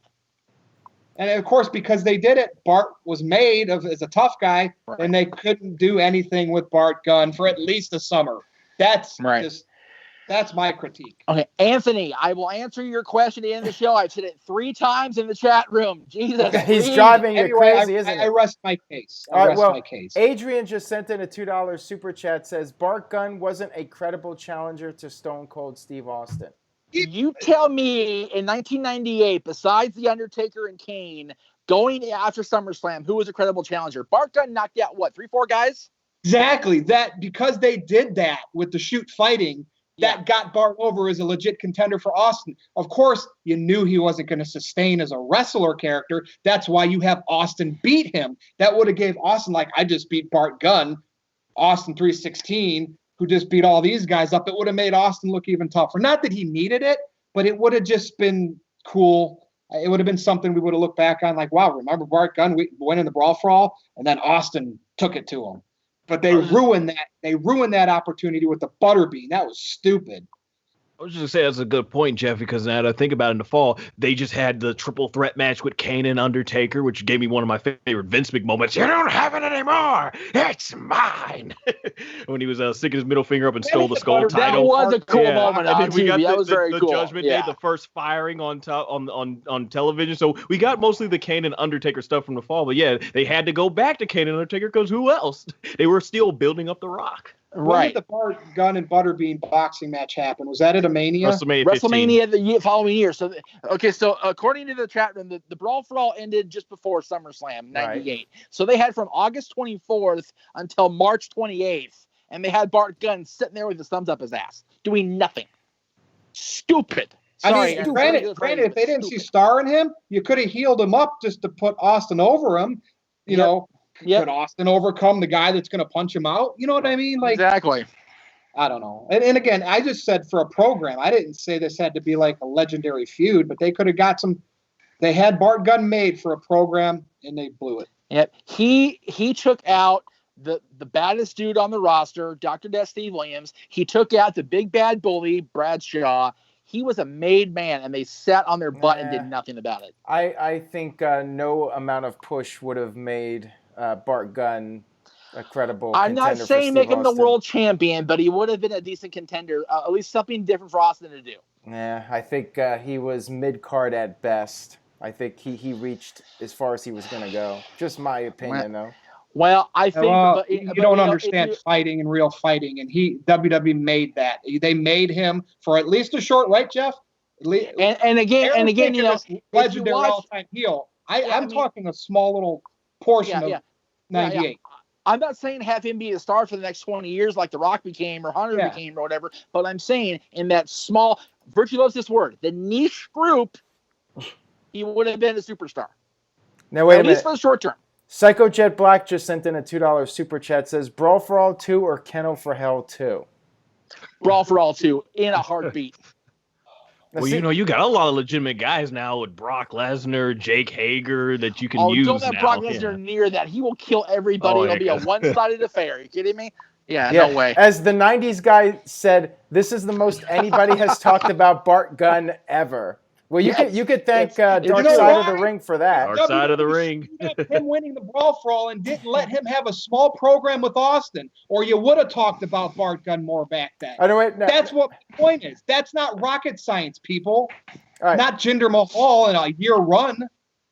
Speaker 2: And of course, because they did it, Bart was made as a tough guy, and they couldn't do anything with Bart Gunn for at least a summer. That's my critique.
Speaker 4: Okay, Anthony, I will answer your question at the end of the show. I've said it 3 times in the chat room. Jesus,
Speaker 1: he's driving you crazy, isn't it?
Speaker 2: I rest my case. My case.
Speaker 1: Adrian just sent in a $2 super chat. Says Bart Gunn wasn't a credible challenger to Stone Cold Steve Austin.
Speaker 4: You tell me in 1998, besides The Undertaker and Kane, going after SummerSlam, who was a credible challenger? Bart Gunn knocked out, 3-4 guys?
Speaker 2: Exactly. That because they did that with the shoot fighting, that got Bart over as a legit contender for Austin. Of course, you knew he wasn't going to sustain as a wrestler character. That's why you have Austin beat him. That would have gave Austin, I just beat Bart Gunn, Austin 316, who just beat all these guys up. It would have made Austin look even tougher. Not that he needed it, but it would have just been cool. It would have been something we would have looked back on wow, remember Bart Gunn winning the Brawl for All? And then Austin took it to him. But they ruined that. They ruined that opportunity with the Butterbean. That was stupid.
Speaker 3: I was just going to say that's a good point, Jeff, because now that I think about it in the fall, they just had the triple threat match with Kane and Undertaker, which gave me one of my favorite Vince McMahon moments. You don't have it anymore. It's mine. When he was sticking his middle finger up and stole the skull title.
Speaker 4: That was a cool moment. That was very cool.
Speaker 3: The Judgment Day, the first firing on television. So we got mostly the Kane and Undertaker stuff from the fall. But yeah, they had to go back to Kane and Undertaker because who else? They were still building up the Rock.
Speaker 2: When did the Bart Gunn and Butterbean boxing match happen? Was that at Mania?
Speaker 4: WrestleMania the following year. So according to the chat room, the Brawl for All ended just before SummerSlam, 98. Right. So they had from August 24th until March 28th, and they had Bart Gunn sitting there with his thumbs up his ass, doing nothing. Stupid.
Speaker 2: Sorry, granted, if they didn't see star in him, you could have healed him up just to put Austin over him, you know. Could Austin overcome the guy that's going to punch him out? You know what I mean?
Speaker 4: Exactly.
Speaker 2: I don't know. And again, I just said for a program. I didn't say this had to be a legendary feud, but they could have got some. They had Bart Gunn made for a program, and they blew it.
Speaker 4: Yep. He took out the baddest dude on the roster, Dr. Death Steve Williams. He took out the big bad bully, Bradshaw. He was a made man, and they sat on their butt and did nothing about it.
Speaker 1: I think no amount of push would have made Bart Gunn a credible contender.
Speaker 4: I'm not saying make him the world champion, but he would have been a decent contender. At least something different for Austin to do.
Speaker 1: Yeah, I think he was mid-card at best. I think he reached as far as he was going to go. Just my opinion, though.
Speaker 4: Well, I think
Speaker 2: you don't understand fighting and real fighting, and WWE made that. They made him for at least a short, right, Jeff?
Speaker 4: And again,
Speaker 2: legendary all-time heel. I'm talking a small little portion of 98. Yeah.
Speaker 4: I'm not saying have him be a star for the next 20 years like The Rock became or Hunter became or whatever, but I'm saying in that small, Virtue loves this word, the niche group, he would have been a superstar.
Speaker 1: Now, wait a minute.
Speaker 4: At least for the short term.
Speaker 1: Psycho Jet Black just sent in a $2 super chat. Says Brawl for All 2 or Kennel for Hell 2?
Speaker 4: Brawl for All 2 in a heartbeat.
Speaker 3: Well, you got a lot of legitimate guys now with Brock Lesnar, Jake Hager that you can use now.
Speaker 4: Don't let Brock Lesnar near that. He will kill everybody. It'll be a one-sided affair. Are you kidding me? Yeah, no way.
Speaker 1: As the 90s guy said, this is the most anybody has talked about Bart Gunn ever. Well, you could thank Dark Side of the Ring for that.
Speaker 3: Dark Side of the Ring.
Speaker 2: Him winning the Brawl for All and didn't let him have a small program with Austin, or you would have talked about Bart Gunn more back then. That's what the point is. That's not rocket science, people. Right. Not Jinder Mahal in a year run.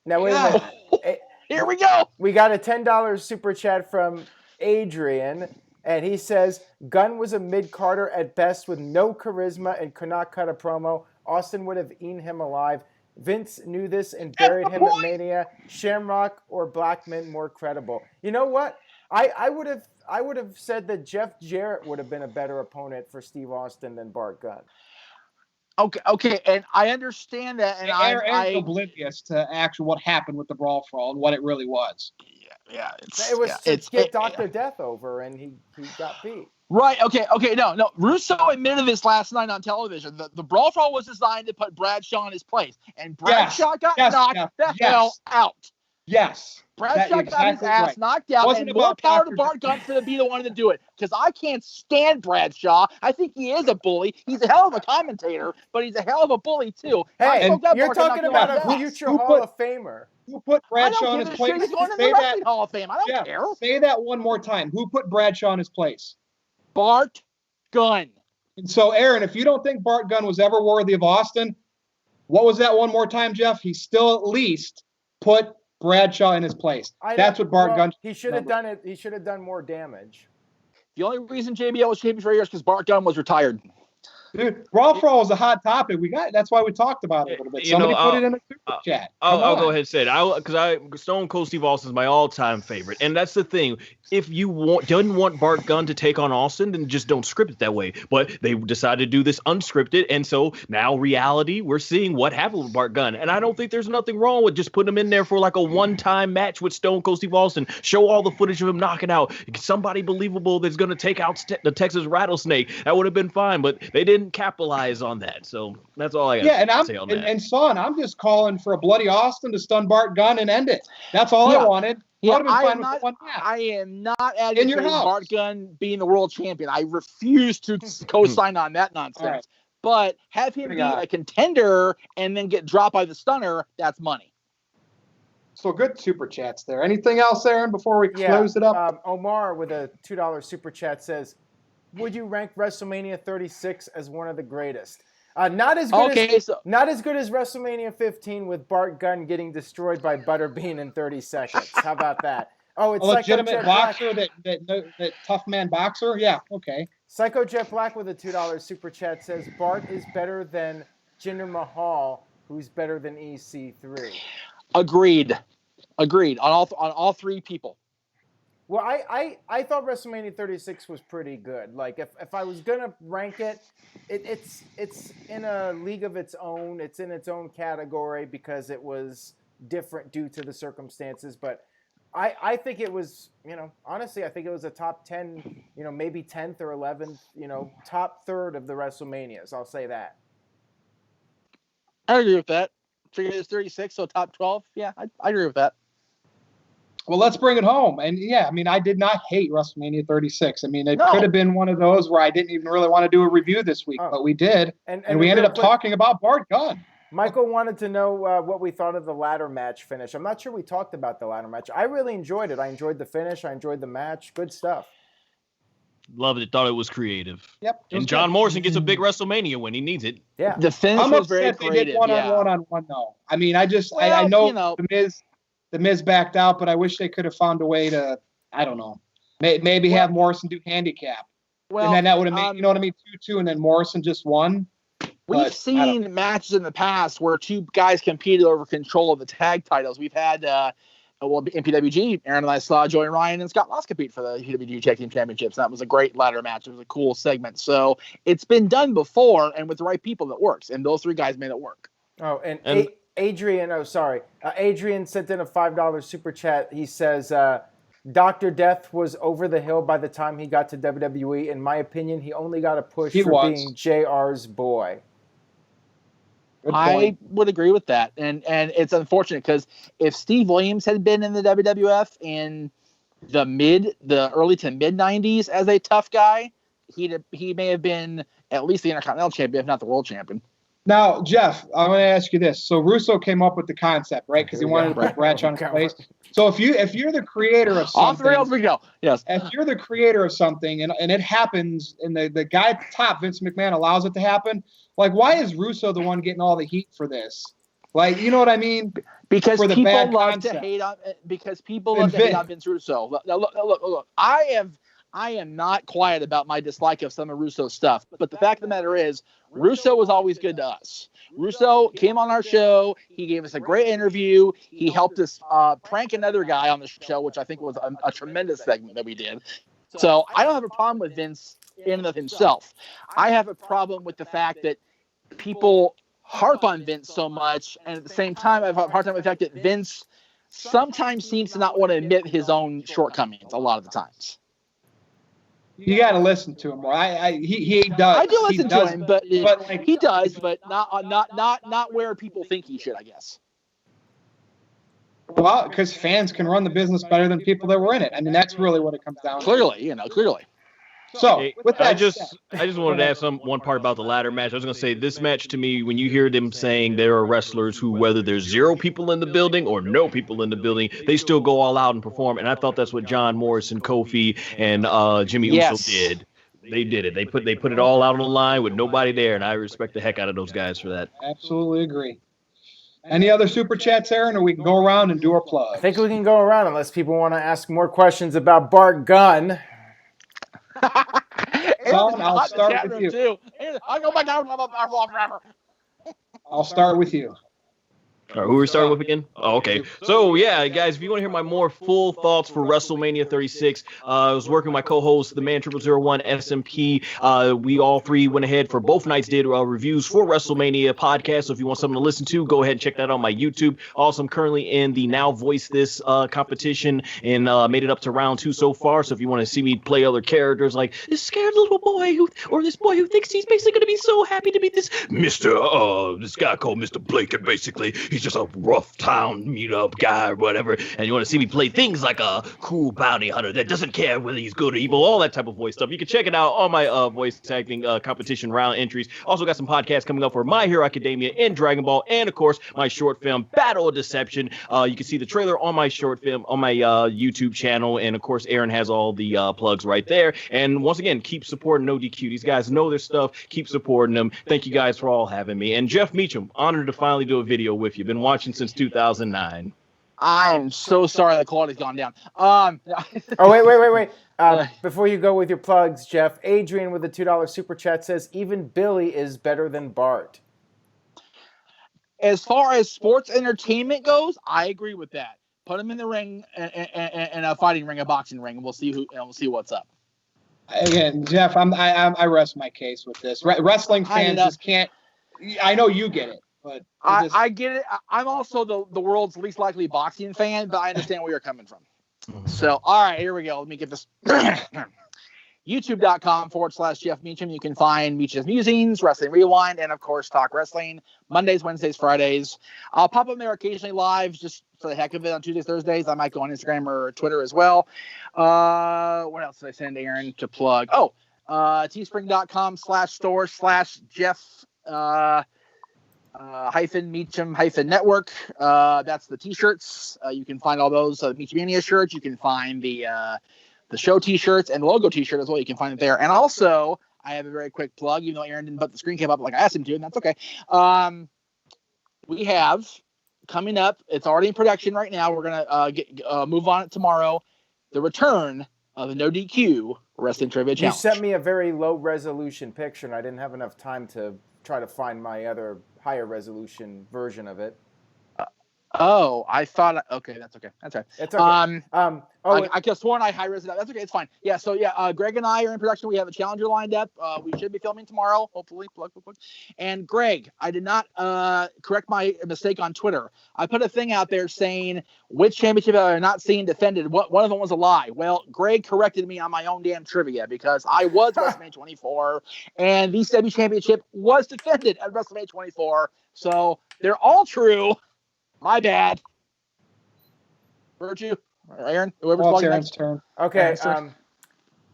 Speaker 1: Now, wait a minute.
Speaker 4: Here we go.
Speaker 1: We got a $10 super chat from Adrian, and he says, Gunn was a mid-carder at best with no charisma and could not cut a promo. Austin would have eaten him alive. Vince knew this and buried him at Mania. Shamrock or Blackman more credible. You know what? I would have said that Jeff Jarrett would have been a better opponent for Steve Austin than Bart Gunn.
Speaker 4: Okay, and I understand that, and I'm
Speaker 2: oblivious to actually what happened with the Brawl for All and what it really was.
Speaker 4: Yeah,
Speaker 1: It was to get Dr. Death over, and he got beat.
Speaker 4: Right. Okay. No. Russo admitted this last night on television. The brawl for all was designed to put Bradshaw in his place, and Bradshaw got knocked the hell out.
Speaker 2: Yes.
Speaker 4: Bradshaw got his ass knocked out, and more power to Bart Gunn's going to be the one to do it. Because I can't stand Bradshaw. I think he is a bully. He's a hell of a commentator, but he's a hell of a bully too.
Speaker 1: Hey, you're talking about a future Hall of Famer.
Speaker 2: Who put Bradshaw in his place?
Speaker 4: He's going to the Wrestling Hall of Fame. I don't care.
Speaker 2: Say that one more time. Who put Bradshaw in his place?
Speaker 4: Bart Gunn.
Speaker 2: And so, Aaron, if you don't think Bart Gunn was ever worthy of Austin, what was that one more time, Jeff? He still at least put Bradshaw in his place. That's what Bart Gunn.
Speaker 1: He should have done it. He should have done more damage.
Speaker 4: The only reason JBL was champion for years because Bart Gunn was retired.
Speaker 2: Dude, Brawl for All is a hot topic. That's why we talked about it a little bit. Somebody put it in the super chat.
Speaker 3: I'll go ahead and say it. Because Stone Cold Steve Austin is my all-time favorite, and that's the thing. If you didn't want Bart Gunn to take on Austin, then just don't script it that way. But they decided to do this unscripted, and so now reality, we're seeing what happened with Bart Gunn. And I don't think there's nothing wrong with just putting him in there for like a one-time match with Stone Cold Steve Austin. Show all the footage of him knocking out somebody believable that's going to take out the Texas Rattlesnake. That would have been fine, but they didn't capitalize on that. So that's all I got to say on that.
Speaker 2: And son, I'm just calling for a bloody Austin to stun Bart Gunn and end it. That's all I wanted.
Speaker 4: Yeah, I am not advocating Bart Gunn being the world champion. I refuse to co-sign on that nonsense. Right. But have him be a contender and then get dropped by the stunner, that's money.
Speaker 2: So good super chats there. Anything else, Aaron, before we close it up?
Speaker 1: Omar with a $2 super chat says, would you rank WrestleMania 36 as one of the greatest? Not as good as WrestleMania 15 with Bart Gunn getting destroyed by Butterbean in 30 seconds. How about that? Oh, it's
Speaker 2: a legitimate boxer, that tough man boxer. Yeah, okay.
Speaker 1: Psycho Jet Black with a $2 super chat says Bart is better than Jinder Mahal, who's better than EC3.
Speaker 4: Agreed on all three people.
Speaker 1: Well, I thought WrestleMania 36 was pretty good. Like if I was gonna rank it, it's in a league of its own. It's in its own category because it was different due to the circumstances. But I think it was, honestly, I think it was a top 10, maybe 10th or 11th, top third of the WrestleManias. I'll say that.
Speaker 4: I agree with that. Figured it's 36, so top 12. Yeah, I agree with that.
Speaker 2: Well, let's bring it home. And yeah, I did not hate WrestleMania 36. It could have been one of those where I didn't even really want to do a review this week, but we did. And we ended up talking about Bart Gunn.
Speaker 1: Michael wanted to know what we thought of the ladder match finish. I'm not sure we talked about the ladder match. I really enjoyed it. I enjoyed the finish. I enjoyed the match. Good stuff.
Speaker 3: Loved it. Thought it was creative.
Speaker 2: Yep.
Speaker 3: And John Morrison gets a big WrestleMania win. He needs it.
Speaker 1: Yeah.
Speaker 4: The finish was very creative.
Speaker 2: They did one-on-one though. I know the Miz backed out, but I wish they could have found a way to, I don't know, maybe have Morrison do handicap. Well, and then that would have made, 2-2, and then Morrison just won.
Speaker 4: We've seen matches in the past where two guys competed over control of the tag titles. We've had, in PWG, Aaron and I saw Joey Ryan and Scott Moss compete for the PWG Tag Team Championships. That was a great ladder match. It was a cool segment. So it's been done before, and with the right people, that works. And those three guys made it work.
Speaker 1: Oh, and Adrian sent in a $5 super chat. He says, Dr. Death was over the hill by the time he got to WWE. In my opinion, he only got a push being JR's boy.
Speaker 4: I would agree with that. And it's unfortunate because if Steve Williams had been in the WWF in the early to mid 90s as a tough guy, he may have been at least the Intercontinental Champion, if not the World Champion.
Speaker 2: Now, Jeff, I'm going to ask you this. So Russo came up with the concept, right? Because he wanted to put Bradshaw in his place. So if you're the creator of something,
Speaker 4: off the rails we go. Yes.
Speaker 2: If you're the creator of something and it happens, and the guy at the top, Vince McMahon, allows it to happen, like, why is Russo the one getting all the heat for this? Like, you know what I mean?
Speaker 4: Because people love to hate on Vince Russo. Look. I am not quiet about my dislike of some of Russo's stuff, but the fact of the matter is, Russo was always good to us. Russo came on our show. He gave us a great interview. He helped us prank another guy on the show, which I think was a tremendous segment that we did. So I don't have a problem with Vince in and of himself. I have a problem with the fact that people harp on Vince so much, and at the same time, I have a hard time with the fact that Vince sometimes seems to not want to admit his own shortcomings a lot of the times.
Speaker 2: You got to listen to him more. He does.
Speaker 4: I do listen to him, but
Speaker 2: like,
Speaker 4: he does, but not where people think he should, I guess.
Speaker 2: Well, because fans can run the business better than people that were in it. I mean, that's really what it comes down to.
Speaker 4: Clearly.
Speaker 2: So,
Speaker 3: Hey,
Speaker 2: with that
Speaker 3: I just wanted to add one part about the ladder match. I was going to say this match to me, when you hear them saying there are wrestlers who, whether there's 0 people in the building or no people in the building, they still go all out and perform. And I thought that's what John Morrison, Kofi, and Jimmy Uso did. They did it. They put it all out on the line with nobody there, and I respect the heck out of those guys for that.
Speaker 2: Absolutely agree. Any other super chats, Aaron, or we can go around and do our plugs?
Speaker 1: I think we can go around unless people want to ask more questions about Bart Gunn.
Speaker 2: I'll start with you.
Speaker 4: Too. I'll go back down forever.
Speaker 2: I'll start with you.
Speaker 3: All right, who are we starting with again? Oh, okay. So, yeah, guys, if you want to hear my more full thoughts for WrestleMania 36, I was working with my co-host, the man 0001 SMP. We all three went ahead for both nights, did reviews for WrestleMania podcast. So if you want something to listen to, go ahead and check that out on my YouTube. Also, I'm currently in the Now Voice This competition and made it up to round 2 so far. So if you want to see me play other characters like this scared little boy or this boy who thinks he's basically going to be so happy to meet this this guy called Mr. Blake, and basically he's just a rough town meet-up guy or whatever, and you want to see me play things like a cool bounty hunter that doesn't care whether he's good or evil, all that type of voice stuff. You can check it out on my voice acting competition round entries. Also got some podcasts coming up for My Hero Academia and Dragon Ball, and of course my short film Battle of Deception. You can see the trailer on my short film on my YouTube channel, and of course Aaron has all the plugs right there. And once again, keep supporting NoDQ. These guys know their stuff. Keep supporting them. Thank you guys for all having me. And Jeff Meacham, honored to finally do a video with you. Been watching since 2009.
Speaker 4: I'm so sorry the quality's gone down.
Speaker 1: Oh, wait. Before you go with your plugs, Jeff, Adrian with the $2 super chat says, even Billy is better than Bart.
Speaker 4: As far as sports entertainment goes, I agree with that. Put him in the ring and a fighting ring, a boxing ring, and we'll see what's up.
Speaker 2: Again, Jeff, I rest my case with this. Wrestling fans just can't. I know you get it. But
Speaker 4: I get it. I'm also the world's least likely boxing fan, but I understand where you're coming from. So, all right, here we go. Let me get this. YouTube.com/Jeff Meacham. You can find Meacham's Musings, Wrestling Rewind, and, of course, Talk Wrestling. Mondays, Wednesdays, Fridays. I'll pop up there occasionally live just for the heck of it on Tuesdays, Thursdays. I might go on Instagram or Twitter as well. What else did I send Aaron to plug? Oh, teespring.com/store/Jeff Meacham Network. That's the t-shirts. You can find all those Meachamania shirts. You can find the show t-shirts and the logo t-shirt as well. You can find it there. And also, I have a very quick plug, even though Aaron didn't put the screen cap up like I asked him to, and that's okay. We have coming up, it's already in production right now. We're gonna move on it tomorrow. The return of the NoDQ Wrestling Trivia Challenge.
Speaker 1: You sent me a very low resolution picture, and I didn't have enough time to try to find my other higher resolution version of it.
Speaker 4: Oh, I thought. Okay, that's okay. That's right.
Speaker 1: It's okay.
Speaker 4: I could have sworn I high res it. That's okay. It's fine. Yeah. So yeah, Greg and I are in production. We have a challenger lined up. We should be filming tomorrow, hopefully. Plug. And Greg, I did not correct my mistake on Twitter. I put a thing out there saying which championship I have not seen defended. One of them was a lie. Well, Greg corrected me on my own damn trivia because I was WrestleMania 24, and the ECW championship was defended at WrestleMania 24. So they're all true. My bad. Virtue, Aaron, whoever's
Speaker 2: Aaron's turn.
Speaker 1: Okay,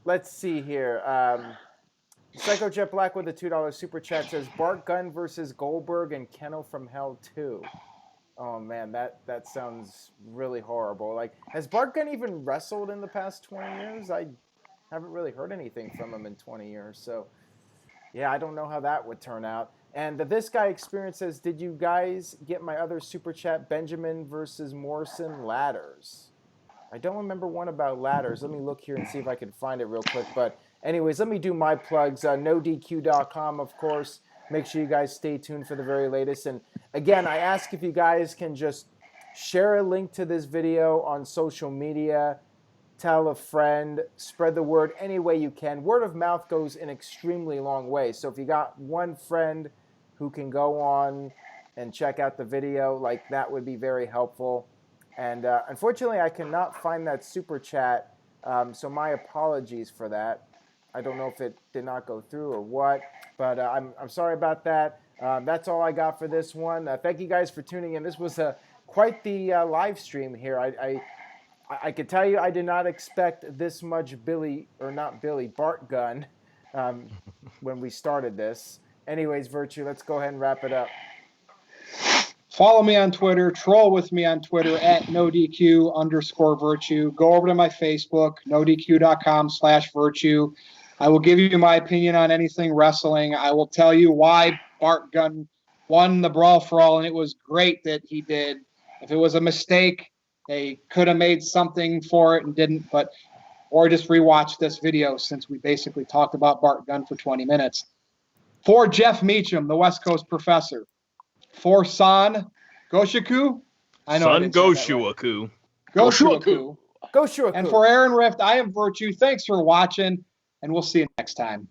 Speaker 1: let's see here. Psycho Jet Black with a $2 super chat says Bart Gunn versus Goldberg and Kennel from Hell 2. Oh man, that sounds really horrible. Like, has Bart Gunn even wrestled in the past 20 years? I haven't really heard anything from him in 20 years. So, yeah, I don't know how that would turn out. And this guy Experience says, did you guys get my other super chat, Benjamin versus Morrison ladders? I don't remember one about ladders. Let me look here and see if I can find it real quick. But anyways, let me do my plugs. NoDQ.com, of course. Make sure you guys stay tuned for the very latest. And again, I ask if you guys can just share a link to this video on social media. Tell a friend, spread the word any way you can. Word of mouth goes an extremely long way. So if you got one friend who can go on and check out the video, like, that would be very helpful. And unfortunately, I cannot find that super chat, so my apologies for that. I don't know if it did not go through or what, but I'm sorry about that. That's all I got for this one. Thank you guys for tuning in. This was quite the live stream here. I can tell you I did not expect this much Bart Gunn when we started this. Anyways, Virtue, let's go ahead and wrap it up.
Speaker 2: Follow me on Twitter. Troll with me on Twitter at NoDQ_Virtue. Go over to my Facebook, NoDQ.com/Virtue. I will give you my opinion on anything wrestling. I will tell you why Bart Gunn won the Brawl for All, and it was great that he did. If it was a mistake, they could have made something for it and didn't, or just rewatch this video since we basically talked about Bart Gunn for 20 minutes. For Jeff Meacham, the West Coast professor. For San Goshiku.
Speaker 3: San Goshuaku.
Speaker 2: Goshuaku.
Speaker 1: Go Shuaku.
Speaker 2: And for Aaron Rift, I am Virtue. Thanks for watching, and we'll see you next time.